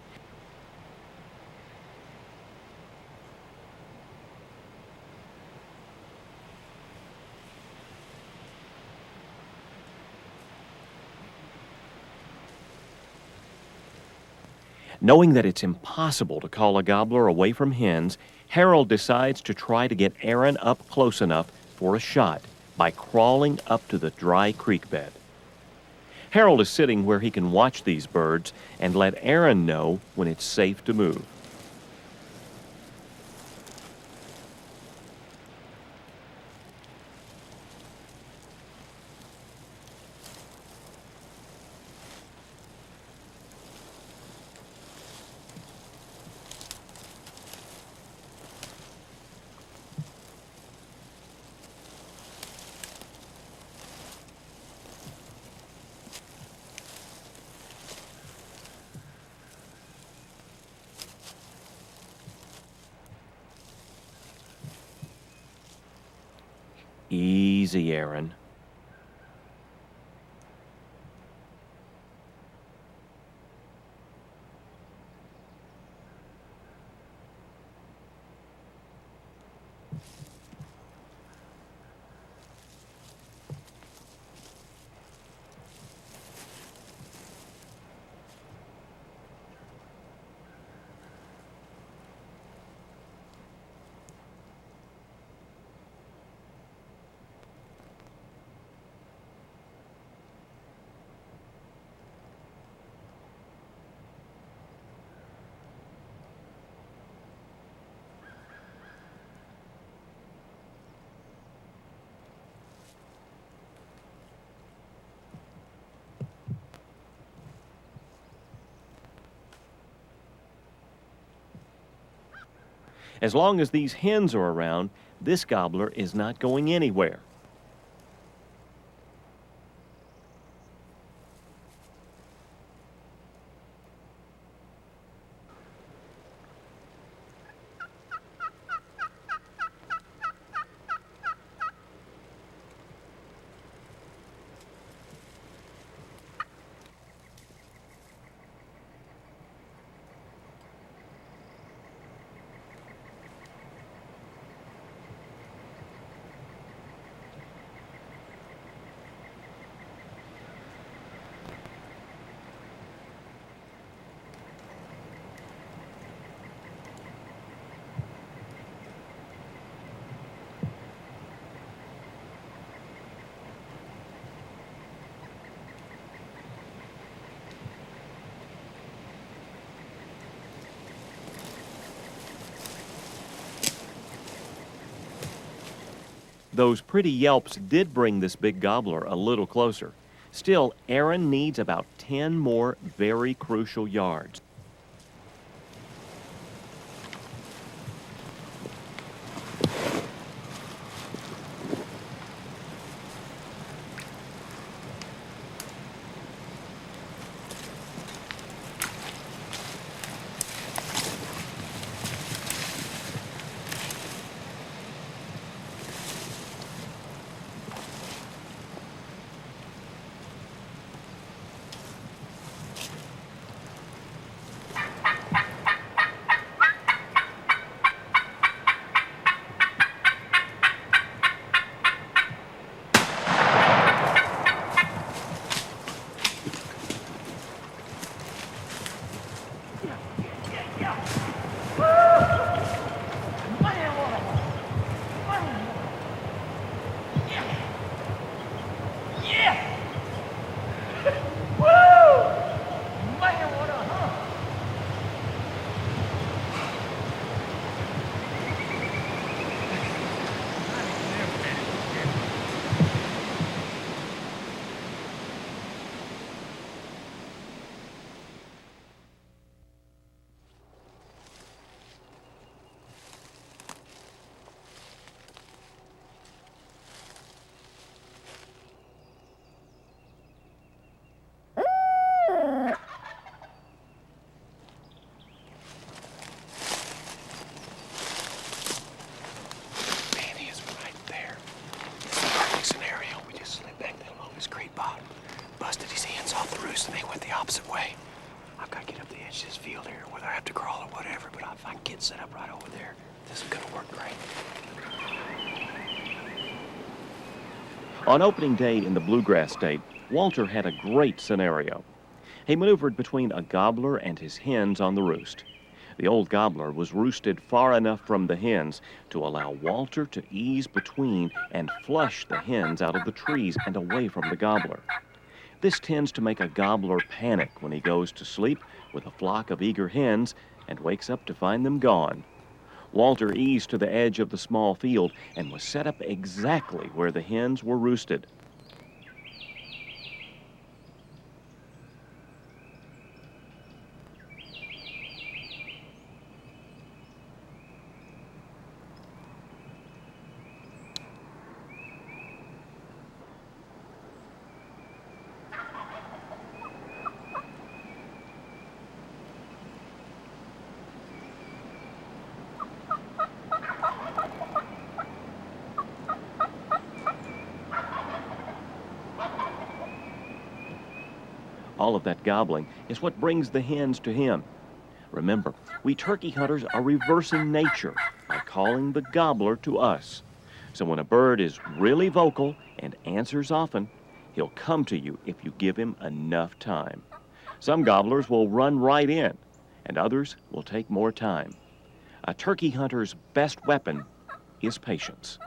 Knowing that it's impossible to call a gobbler away from hens, Harold decides to try to get Aaron up close enough for a shot by crawling up to the dry creek bed. Harold is sitting where he can watch these birds and let Aaron know when it's safe to move. Easy, Aaron. As long as these hens are around, this gobbler is not going anywhere. Those pretty yelps did bring this big gobbler a little closer. Still, Aaron needs about 10 more very crucial yards. opposite way. I've got to get up the edge of this field here, whether I have to crawl or whatever, but if I can get set up right over there, this is going to work great. On opening day in the Bluegrass State, Walter had a great scenario. He maneuvered between a gobbler and his hens on the roost. The old gobbler was roosted far enough from the hens to allow Walter to ease between and flush the hens out of the trees and away from the gobbler. This tends to make a gobbler panic when he goes to sleep with a flock of eager hens and wakes up to find them gone. Walter eased to the edge of the small field and was set up exactly where the hens were roosted. All of that gobbling is what brings the hens to him. Remember, we turkey hunters are reversing nature by calling the gobbler to us. So when a bird is really vocal and answers often, he'll come to you if you give him enough time. Some gobblers will run right in, and others will take more time. A turkey hunter's best weapon is patience.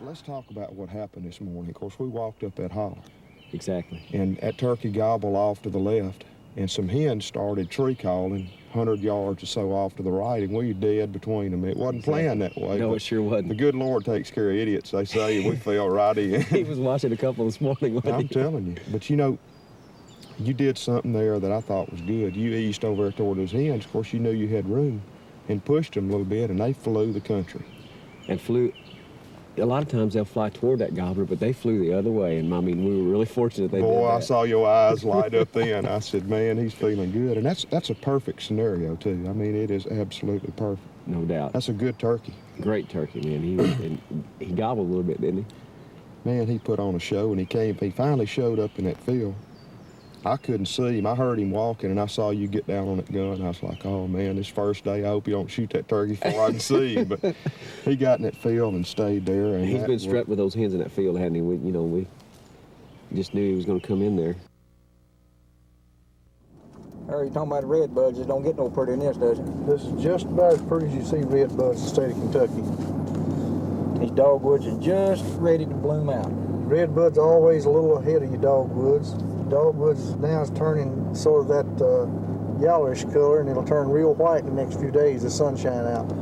Let's talk about what happened this morning. Of course, we walked up that holler. Exactly. And that turkey gobbled off to the left, and some hens started tree calling 100 yards or so off to the right, and we were dead between them. It wasn't planned that way. No, it sure wasn't. The good Lord takes care of idiots, they say, and we fell right in. He was watching a couple this morning, wasn't I'm he? telling you. But you know, you did something there that I thought was good. You eased over there toward those hens. Of course, you knew you had room, and pushed them a little bit, and they flew the country. And flew. A lot of times they'll fly toward that gobbler, but they flew the other way, and I mean, we were really fortunate they did that. Boy, I saw your eyes light up then. I said, man, he's feeling good. And that's a perfect scenario, too. I mean, it is absolutely perfect. No doubt. That's a good turkey. Great turkey, man. He gobbled a little bit, didn't he? Man, he put on a show, and he finally showed up in that field. I couldn't see him. I heard him walking, and I saw you get down on that gun. I was like, oh, man, this first day, I hope you don't shoot that turkey before I can see him. But he got in that field and stayed there. And he's been strapped with those hens in that field, hadn't he? We just knew he was going to come in there. Harry, you talking about red buds, it don't get no prettier than this, does it? This is just about as pretty as you see red buds in the state of Kentucky. These dogwoods are just ready to bloom out. Red buds are always a little ahead of your dogwoods. Dogwoods now is turning sort of that yellowish color, and it'll turn real white in the next few days as sunshine out.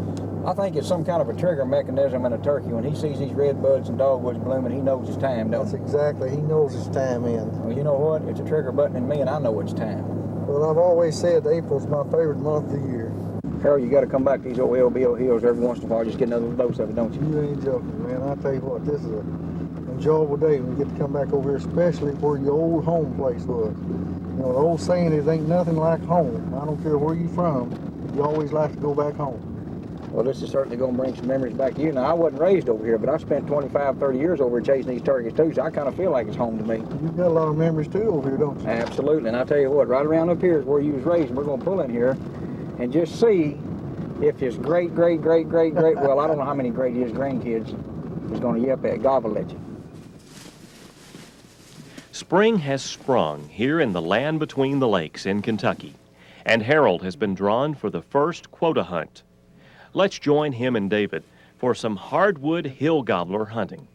I think it's some kind of a trigger mechanism in a turkey. When he sees these red buds and dogwoods blooming, he knows it's time, don't That's he? exactly, he knows it's time in. Well, you know what? It's a trigger button in me, and I know it's time. Well, I've always said April's my favorite month of the year. Harold, you got to come back to these old LBO hills every once in a while. Just get another dose of it, don't you? You ain't joking, man. I tell you what, this is an enjoyable day when you get to come back over here, especially where your old home place was. You know, the old saying is, ain't nothing like home. I don't care where you're from, you always like to go back home. Well, this is certainly going to bring some memories back to you. Now, I wasn't raised over here, but I spent 25, 30 years over here chasing these turkeys too, so I kind of feel like it's home to me. You've got a lot of memories too over here, don't you? Absolutely, and I tell you what, right around up here is where you was raised, and we're going to pull in here and just see if his great, well, I don't know how many great his grandkids is going to yelp at, gobble at you. Spring has sprung here in the land between the lakes in Kentucky, and Harold has been drawn for the first quota hunt. Let's join him and David for some hardwood hill gobbler hunting.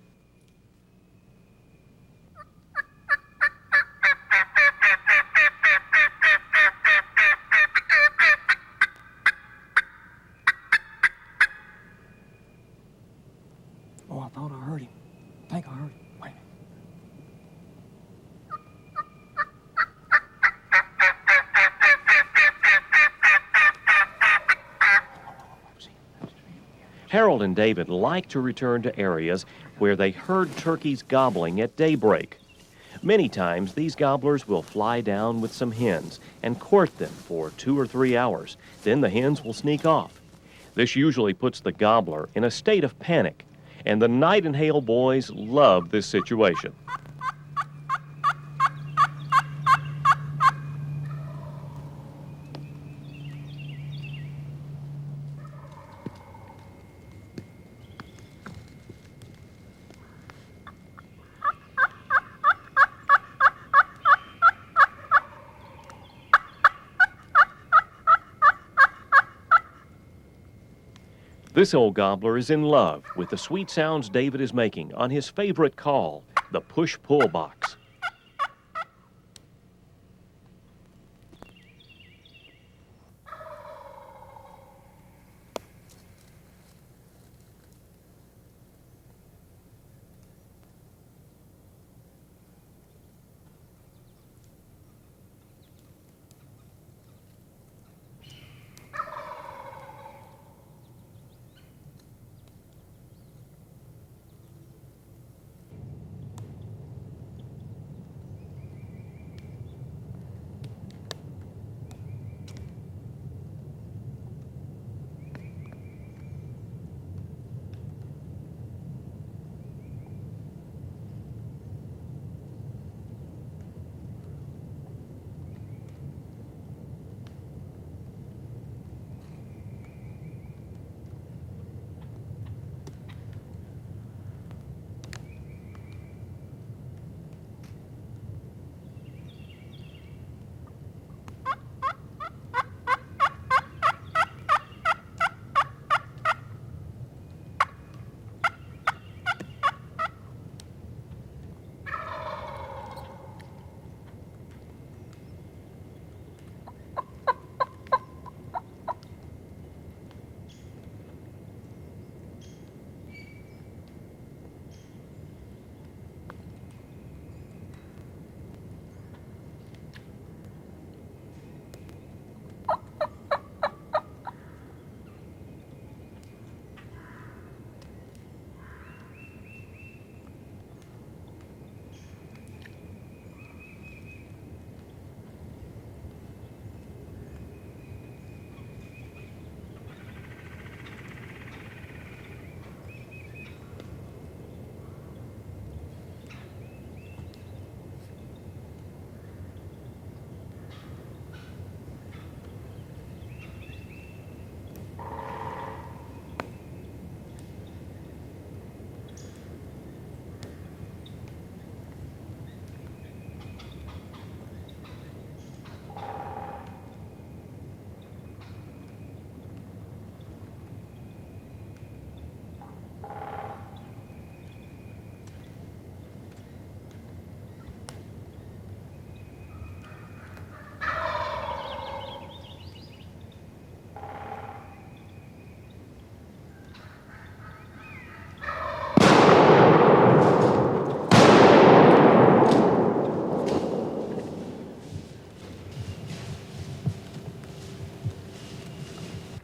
Oh, I thought I heard him. I think I heard him. Wait a minute. Harold and David like to return to areas where they heard turkeys gobbling at daybreak. Many times, these gobblers will fly down with some hens and court them for 2 or 3 hours. Then the hens will sneak off. This usually puts the gobbler in a state of panic, and the Nightingale boys love this situation. This old gobbler is in love with the sweet sounds David is making on his favorite call, the push-pull box.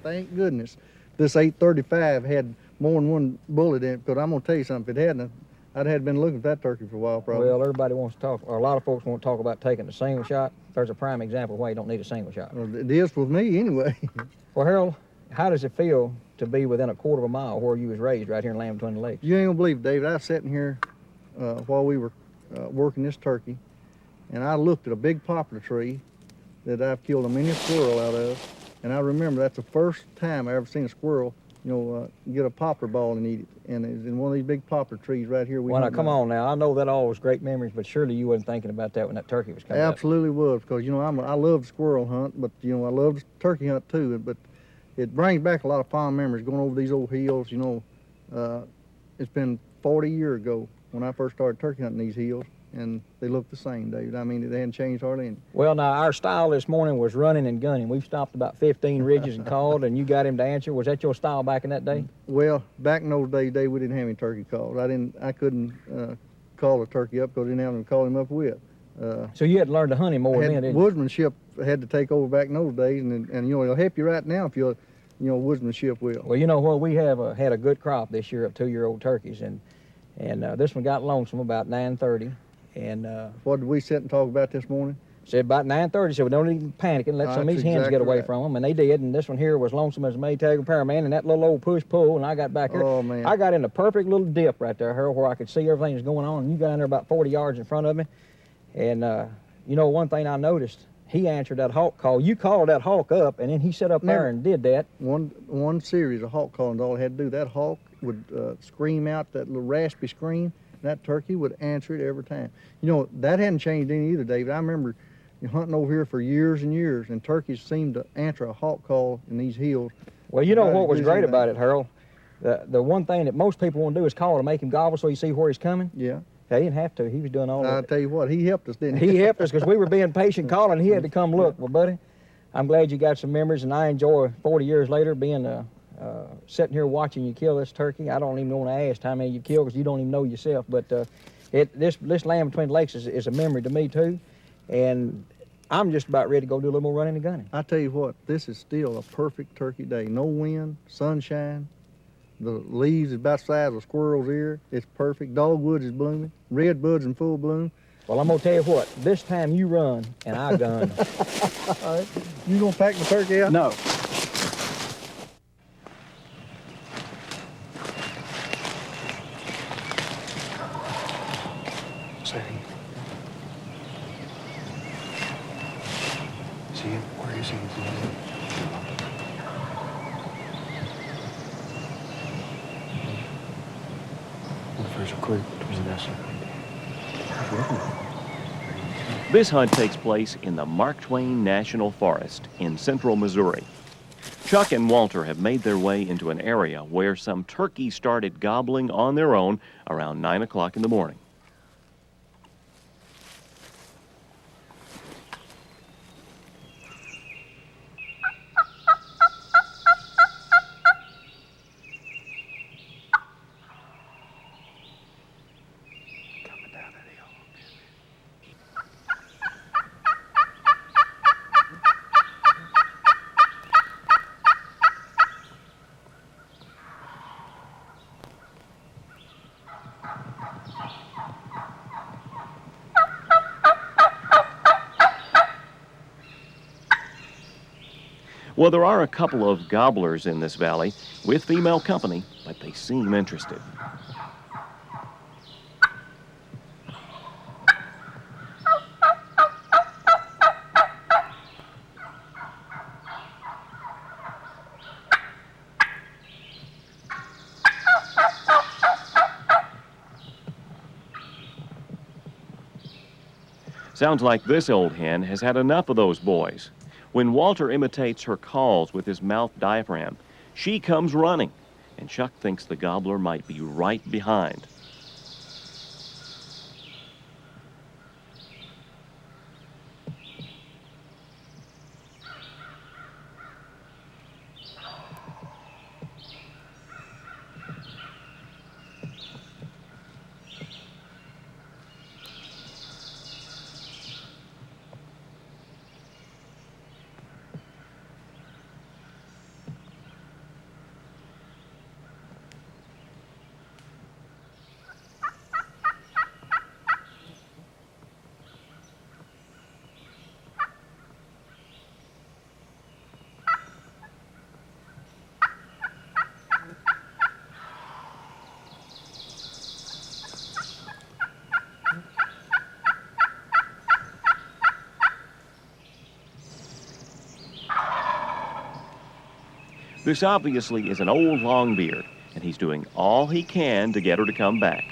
Thank goodness this 835 had more than one bullet in it, because I'm going to tell you something, if it hadn't, I'd have been looking at that turkey for a while probably. Well, everybody wants to talk, or a lot of folks want to talk about taking a single shot. There's a prime example of why you don't need a single shot. Well, it is with me anyway. Well, Harold, how does it feel to be within a quarter of a mile where you was raised, right here in Lamb Between the Lakes. You ain't gonna believe, David, I was sitting here while we were working this turkey, and I looked at a big poplar tree that I've killed a mini squirrel out of, and I remember that's the first time I ever seen a squirrel, get a poplar ball and eat it, and it's in one of these big poplar trees right here. Well, now, come on now. I know that all was great memories, but surely you wasn't thinking about that when that turkey was coming up. Absolutely was, because, I love the squirrel hunt, but, I love the turkey hunt too, but it brings back a lot of fond memories going over these old hills. It's been 40 years ago when I first started turkey hunting these hills, and they look the same, David. I mean, they hadn't changed hardly any. Well, now, our style this morning was running and gunning. We've stopped about 15 ridges and called, and you got him to answer. Was that your style back in that day? Well, back in those days, Dave, we didn't have any turkey calls. I couldn't call a turkey up because I didn't have them to call him up with. So you had to learn to hunt him more then, didn't you? Woodsmanship had to take over back in those days, and it'll help you right now if you're, woodsmanship will. Well, we have had a good crop this year of 2-year-old turkeys, and this one got lonesome about 9:30. And what did we sit and talk about this morning? said about 9:30, said we don't need to panic and let some of these hens get away from them, and they did. And this one here was lonesome as a Maytag repairman, and that little old push-pull, and I got back here. Oh, man. I got in the perfect little dip right there, Harold, where I could see everything that's going on, and you got in there about 40 yards in front of me. And one thing I noticed, he answered that hawk call. You called that hawk up, and then he sat up there and did that. One series of hawk calling, all I had to do. That hawk would scream out that little raspy scream. That turkey would answer it every time. That hadn't changed any either, David. I remember hunting over here for years and years, and turkeys seemed to answer a hawk call in these hills. Well, you know what was great about it, Harold? The one thing that most people want to do is call to make him gobble so you see where he's coming. Yeah. He didn't have to. He was doing all of it. I'll tell you what, he helped us, didn't he? He helped us because we were being patient calling. He had to come look. Well, buddy, I'm glad you got some memories, and I enjoy 40 years later being sitting here watching you kill this turkey. I don't even want to ask how many you killed because you don't even know yourself. But this Lamb Between the Lakes is a memory to me too, and I'm just about ready to go do a little more running and gunning. I tell you what, this is still a perfect turkey day. No wind, sunshine. The leaves is about the size of a squirrel's ear. It's perfect. Dogwoods is blooming. Redbuds in full bloom. Well, I'm gonna tell you what. This time you run and I gun. All right. You gonna pack the turkey out? No. See him? Where is he? There's a creek between us. This hunt takes place in the Mark Twain National Forest in central Missouri. Chuck and Walter have made their way into an area where some turkeys started gobbling on their own around 9 o'clock in the morning. Well, there are a couple of gobblers in this valley with female company, but they seem interested. Sounds like this old hen has had enough of those boys. When Walter imitates her calls with his mouth diaphragm, she comes running, and Chuck thinks the gobbler might be right behind. This obviously is an old longbeard, and he's doing all he can to get her to come back.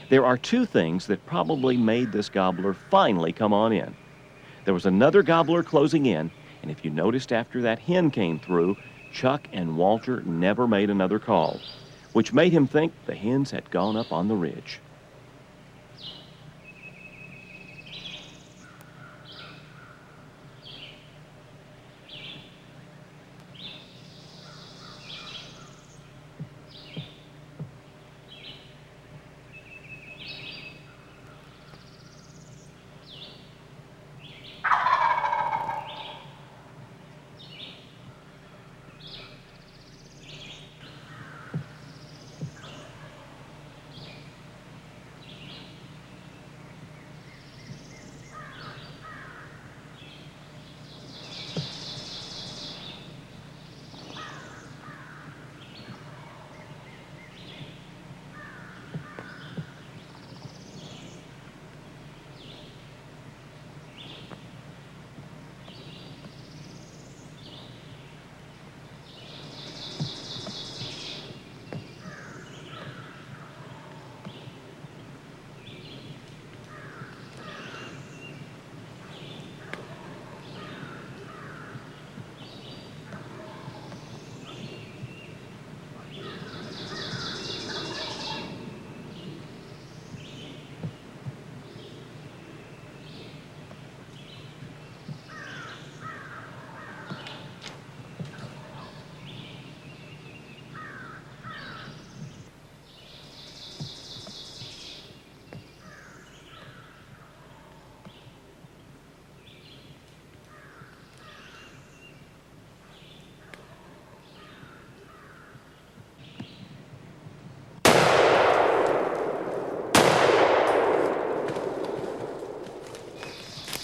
There are two things that probably made this gobbler finally come on in. There was another gobbler closing in, and if you noticed after that hen came through, Chuck and Walter never made another call, which made him think the hens had gone up on the ridge.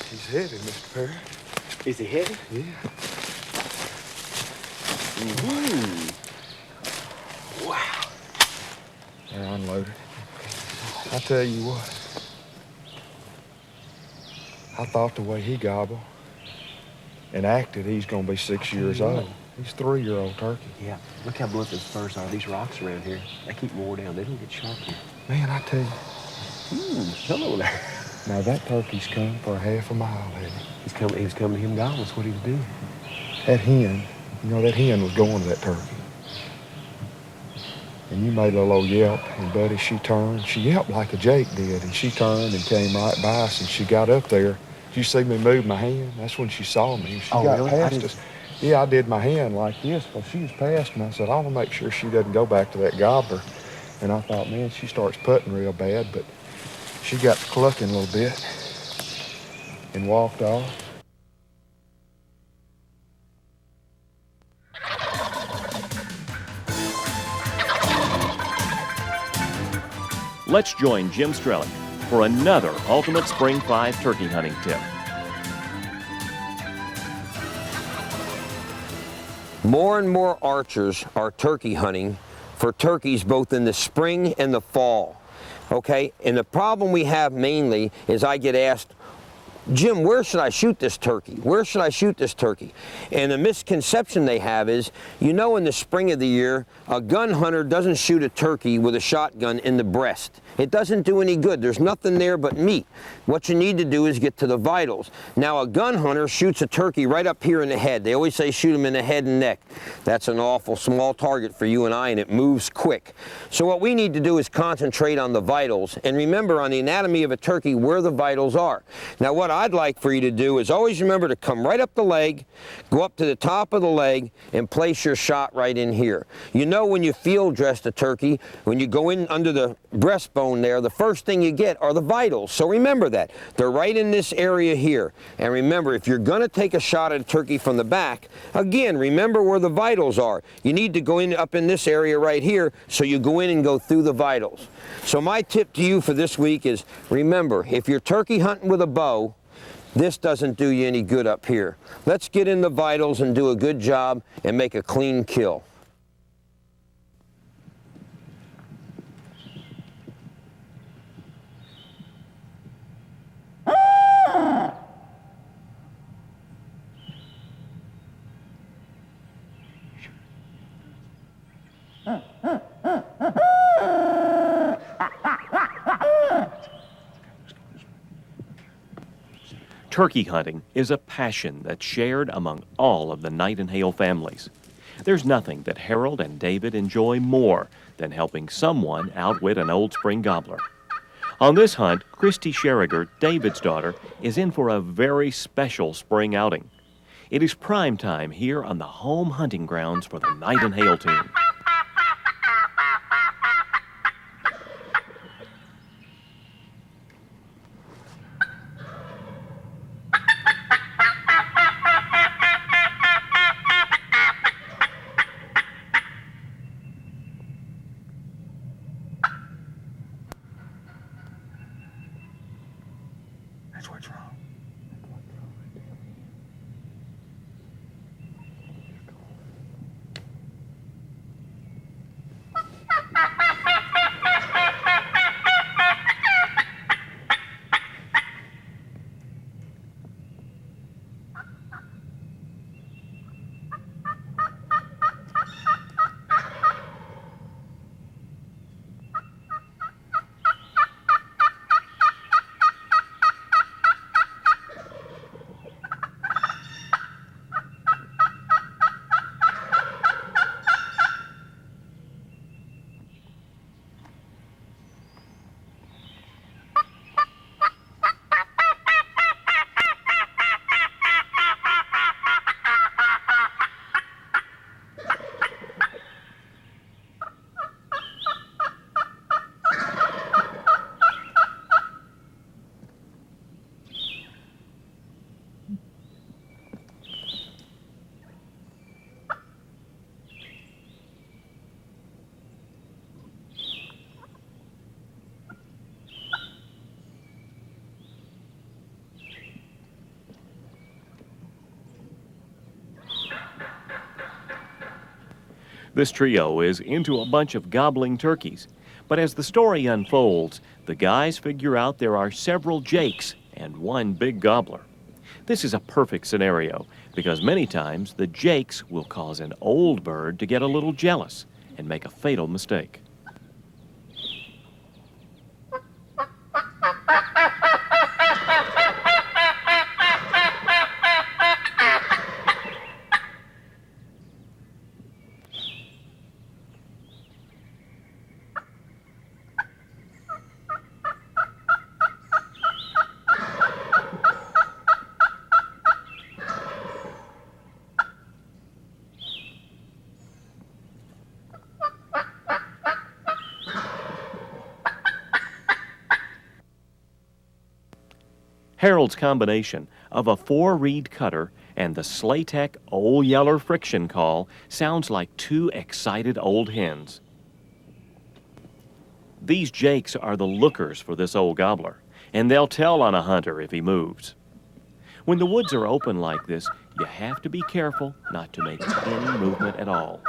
He's heavy, Mr. Perry. Is he heavy? Yeah. Wow. They're unloaded. I tell you what, I thought the way he gobbled and acted, he's gonna be 6 years old. He's a 3-year-old turkey. Yeah, look how blunt those spurs are. These rocks around here, they keep wore down. They don't get sharp here. Man, I tell you, Hello there. now that turkey's come for a half a mile, hasn't he? He was coming to him gobbles. What he was doing? That hen, you know, that hen was going to that turkey. And you made a little old yelp, and buddy, she turned. She yelped like a Jake did, and she turned and came right by us, and she got up there. Did you see me move my hand? That's when she saw me. She got really? past us. Yeah, I did my hand like this. Well, she was past me. I said, I want to make sure she doesn't go back to that gobbler. And I thought, man, she starts putting real bad, but she got to clucking a little bit and walked off. Let's join Jim Strelick for another Ultimate Spring 5 turkey hunting tip. More and more archers are turkey hunting for turkeys both in the spring and the fall. okay? And the problem we have mainly is I get asked, Jim, where should I shoot this turkey? Where should I shoot this turkey? And the misconception they have is, you know, in the spring of the year, a gun hunter doesn't shoot a turkey with a shotgun in the breast. It doesn't do any good. There's nothing there but meat. What you need to do is get to the vitals. Now, a gun hunter shoots a turkey right up here in the head. They always say shoot him in the head and neck. That's an awful small target for you and I, and it moves quick. So what we need to do is concentrate on the vitals, and remember on the anatomy of a turkey where the vitals are. Now, what I'd like for you to do is always remember to come right up the leg, go up to the top of the leg, and place your shot right in here. You know, when you field dress the turkey, when you go in under the breastbone there, the first thing you get are the vitals. So remember that. They're right in this area here. And remember, if you're going to take a shot at a turkey from the back, again, remember where the vitals are. You need to go in up in this area right here, so you go in and go through the vitals. So my tip to you for this week is, remember, if you're turkey hunting with a bow, this doesn't do you any good up here. Let's get in the vitals and do a good job and make a clean kill. Turkey hunting is a passion that's shared among all of the Night and Hale families. There's nothing that Harold and David enjoy more than helping someone outwit an old spring gobbler. On this hunt, Christy Sherriger, David's daughter, is in for a very special spring outing. It is prime time here on the home hunting grounds for the Night and Hale team. That's where it's wrong. This trio is into a bunch of gobbling turkeys, but as the story unfolds, the guys figure out there are several jakes and one big gobbler. This is a perfect scenario because many times the jakes will cause an old bird to get a little jealous and make a fatal mistake. Harold's combination of a 4-reed cutter and the Slaytech Old Yeller friction call sounds like two excited old hens. These jakes are the lookers for this old gobbler, and they'll tell on a hunter if he moves. When the woods are open like this, you have to be careful not to make any movement at all.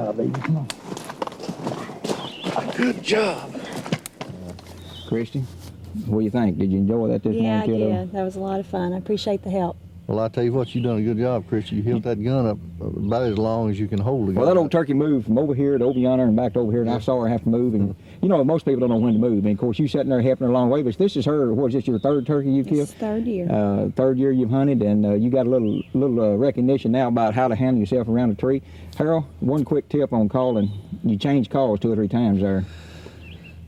job, baby. Come on. Good job. Christy, what do you think? Did you enjoy that this Yeah, I morning, kiddo? did. That was a lot of fun. I appreciate the help. Well, I tell you what, you done a good job, Christy. You held that gun up about as long as you can hold the gun. Well, that old turkey moved from over here to over yonder and back to over here, and I saw her have to move. And you know, most people don't know when to move. And of course, you sitting there helping her a long way. But this is her. What is this? Your third turkey you killed? It's third year. Third year you've hunted, and you got a little recognition now about how to handle yourself around a tree. Harold, one quick tip on calling. You changed calls 2 or 3 times there.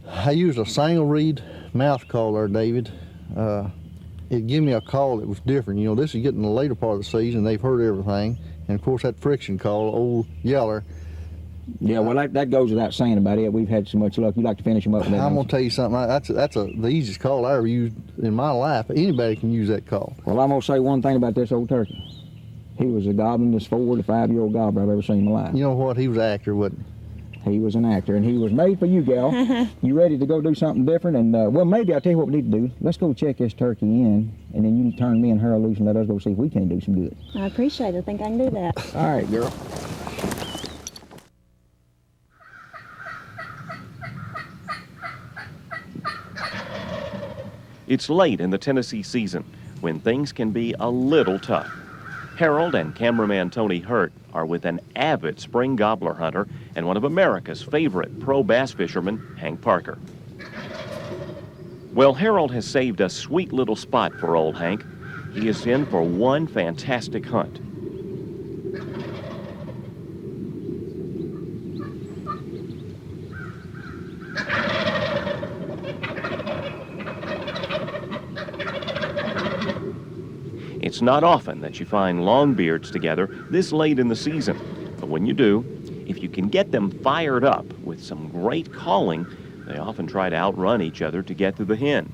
I used a single reed mouth call there, David. It gave me a call that was different. You know, this is getting the later part of the season. They've heard everything. And of course, that friction call, old yeller. Yeah, well, that goes without saying about it. We've had so much luck. You like to finish them up with that. I'm going to tell you something. That's the easiest call I ever used in my life. Anybody can use that call. Well, I'm going to say one thing about this old turkey. He was the gobblingest 4 to 5 year old gobbler I've ever seen in my life. You know what? He was an actor, wasn't he? He was an actor, and he was made for you, gal. You ready to go do something different? And, well, maybe I'll tell you what we need to do. Let's go check this turkey in, and then you turn me and her loose and let us go see if we can't do some good. I appreciate it. I think I can do that. All right, girl. It's late in the Tennessee season when things can be a little tough. Harold and cameraman Tony Hurt are with an avid spring gobbler hunter and one of America's favorite pro bass fishermen, Hank Parker. Well, Harold has saved a sweet little spot for old Hank. He is in for one fantastic hunt. It's not often that you find longbeards together this late in the season, but when you do, if you can get them fired up with some great calling, they often try to outrun each other to get to the hen.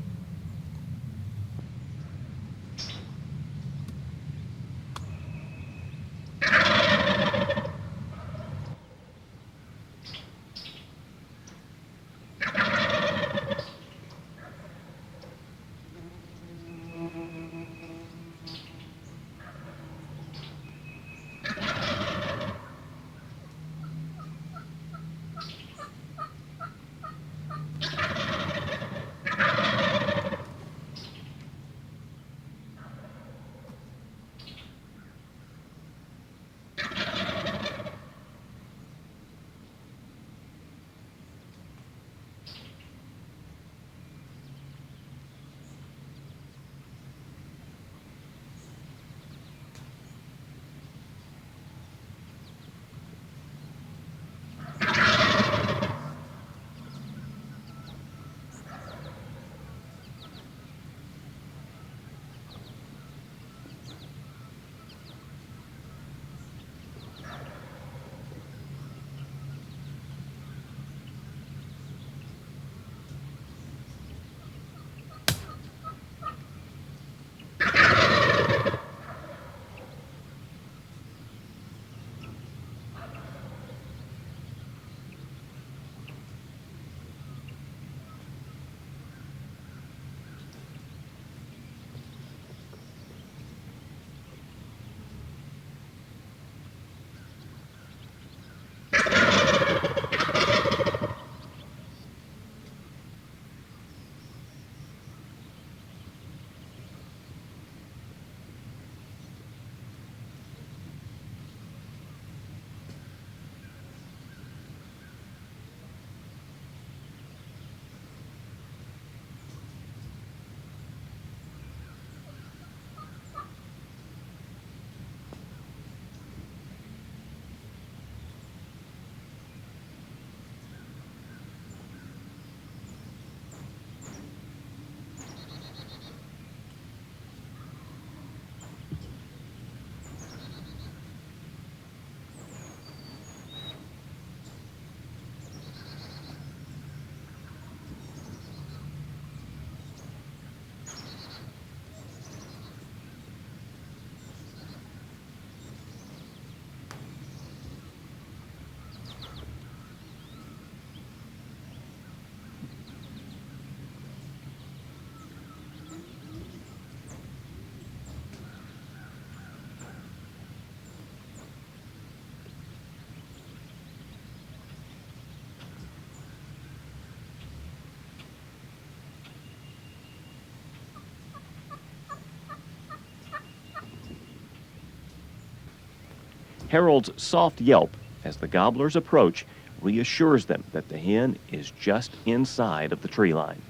Harold's soft yelp as the gobblers approach reassures them that the hen is just inside of the tree line.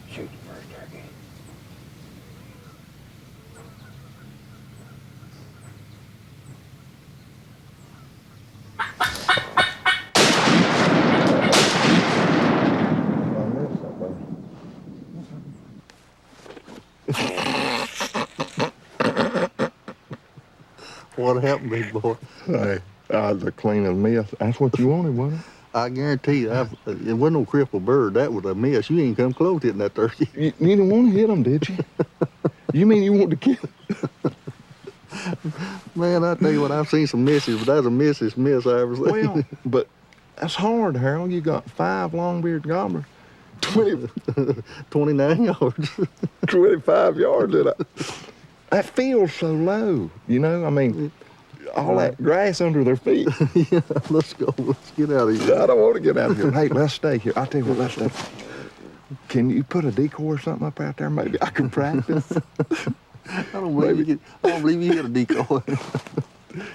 Shoot the first turkey. What happened, big boy? Hey, the clean as miss. That's what you wanted, wasn't it? I guarantee you, it wasn't no crippled bird. That was a miss. You ain't come close hitting that turkey. You didn't want to hit him, did you? You mean you want to kill? Man, I tell you what, I've seen some misses, but that's a miss I ever seen. Well, but that's hard, Harold. You got 5 longbeard gobblers, 29 yards. 25 yards. That feels so low, you know? I mean, all that grass under their feet. Yeah, let's go. Let's get out of here. I don't want to get out of here. Hey, let's stay here. I'll tell you what, let's stay. Can you put a decoy or something up out there? Maybe I can practice. I don't believe you hit a decoy.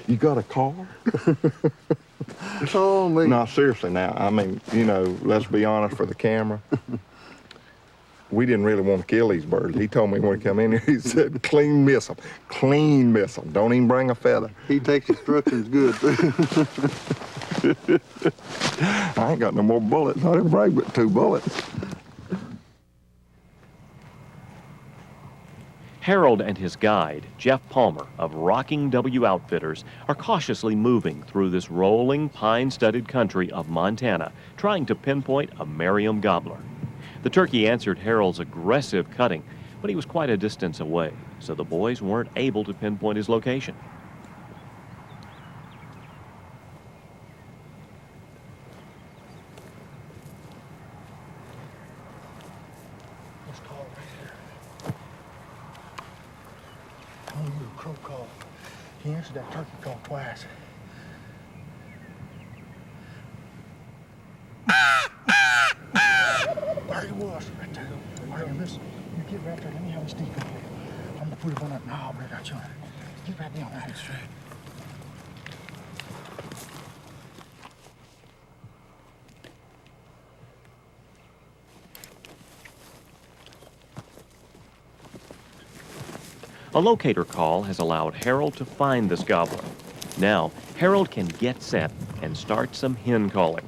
You got a car? Oh, man. No, seriously now. I mean, you know, let's be honest for the camera. We didn't really want to kill these birds. He told me when he come in here, he said, clean miss them. Clean miss them. Don't even bring a feather. He takes instructions good, too. I ain't got no more bullets. I didn't bring but 2 bullets. Harold and his guide, Jeff Palmer of Rocking W Outfitters, are cautiously moving through this rolling, pine-studded country of Montana, trying to pinpoint a Merriam gobbler. The turkey answered Harold's aggressive cutting, but he was quite a distance away, so the boys weren't able to pinpoint his location. Let's call right here. I knew a crow call. He answered that turkey call twice. There he was, right there. All right, listen, you get right there. Let me have a stick up here. I'm gonna put it on that knob right out yonder. Get right down there. That's right. A locator call has allowed Harold to find this gobbler. Now, Harold can get set and start some hen calling.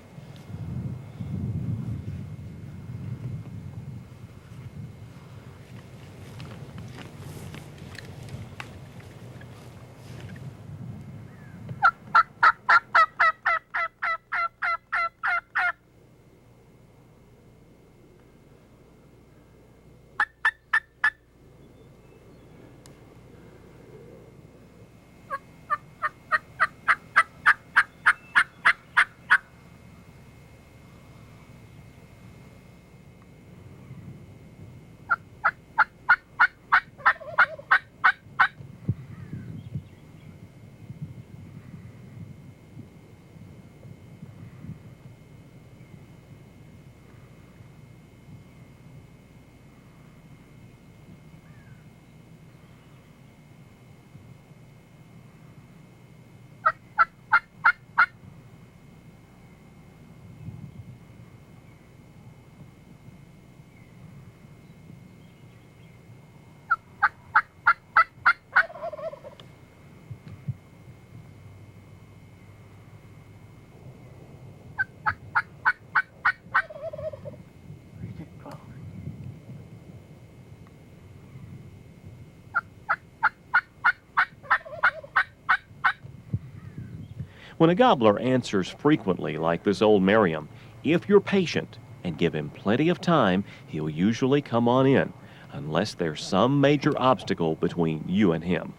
When a gobbler answers frequently like this old Merriam, if you're patient and give him plenty of time, he'll usually come on in, unless there's some major obstacle between you and him.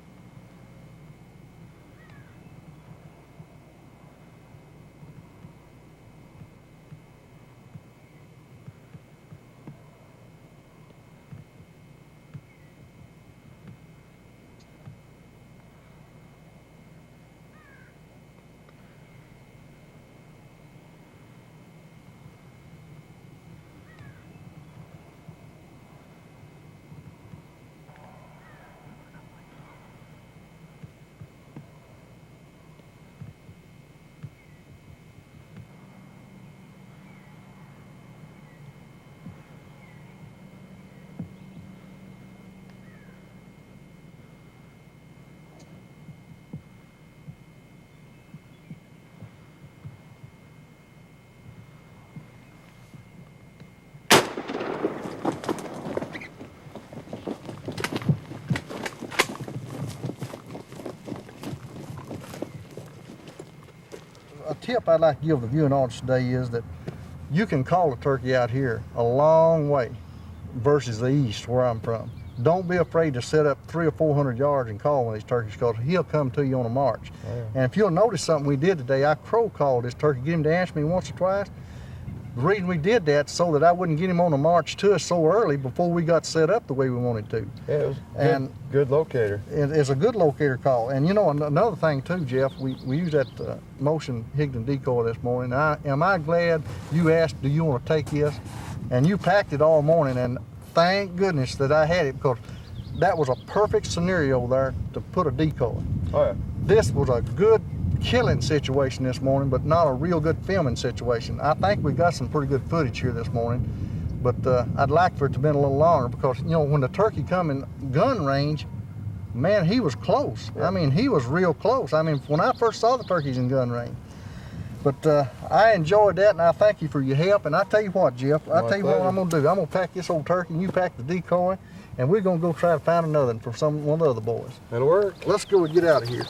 A tip I'd like to give the viewing audience today is that you can call a turkey out here a long way versus the east where I'm from. Don't be afraid to set up 300 or 400 yards and call one of these turkeys, because he'll come to you on a march. Oh, yeah. And if you'll notice something we did today, I crow called this turkey, get him to answer me once or twice. The reason we did that so that I wouldn't get him on a march to us so early before we got set up the way we wanted to. Yeah, it was good locator. It's a good locator call. And you know, another thing too, Jeff, we used that motion Higdon decoy this morning. Am I glad you asked, do you want to take this? And you packed it all morning, and thank goodness that I had it, because that was a perfect scenario there to put a decoy. Oh yeah. This was a good killing situation this morning, but not a real good filming situation. I think we got some pretty good footage here this morning, but I'd like for it to have been a little longer, because you know, when the turkey come in gun range, man, he was close. Yeah. I mean, he was real close. I mean, when I first saw the turkeys in gun range. But I enjoyed that, and I thank you for your help. And I tell you what, Jeff, I tell you what I'm gonna do. I'm gonna pack this old turkey, and you pack the decoy, and we're gonna go try to find another one for one of the other boys. That'll work. Let's go and get out of here.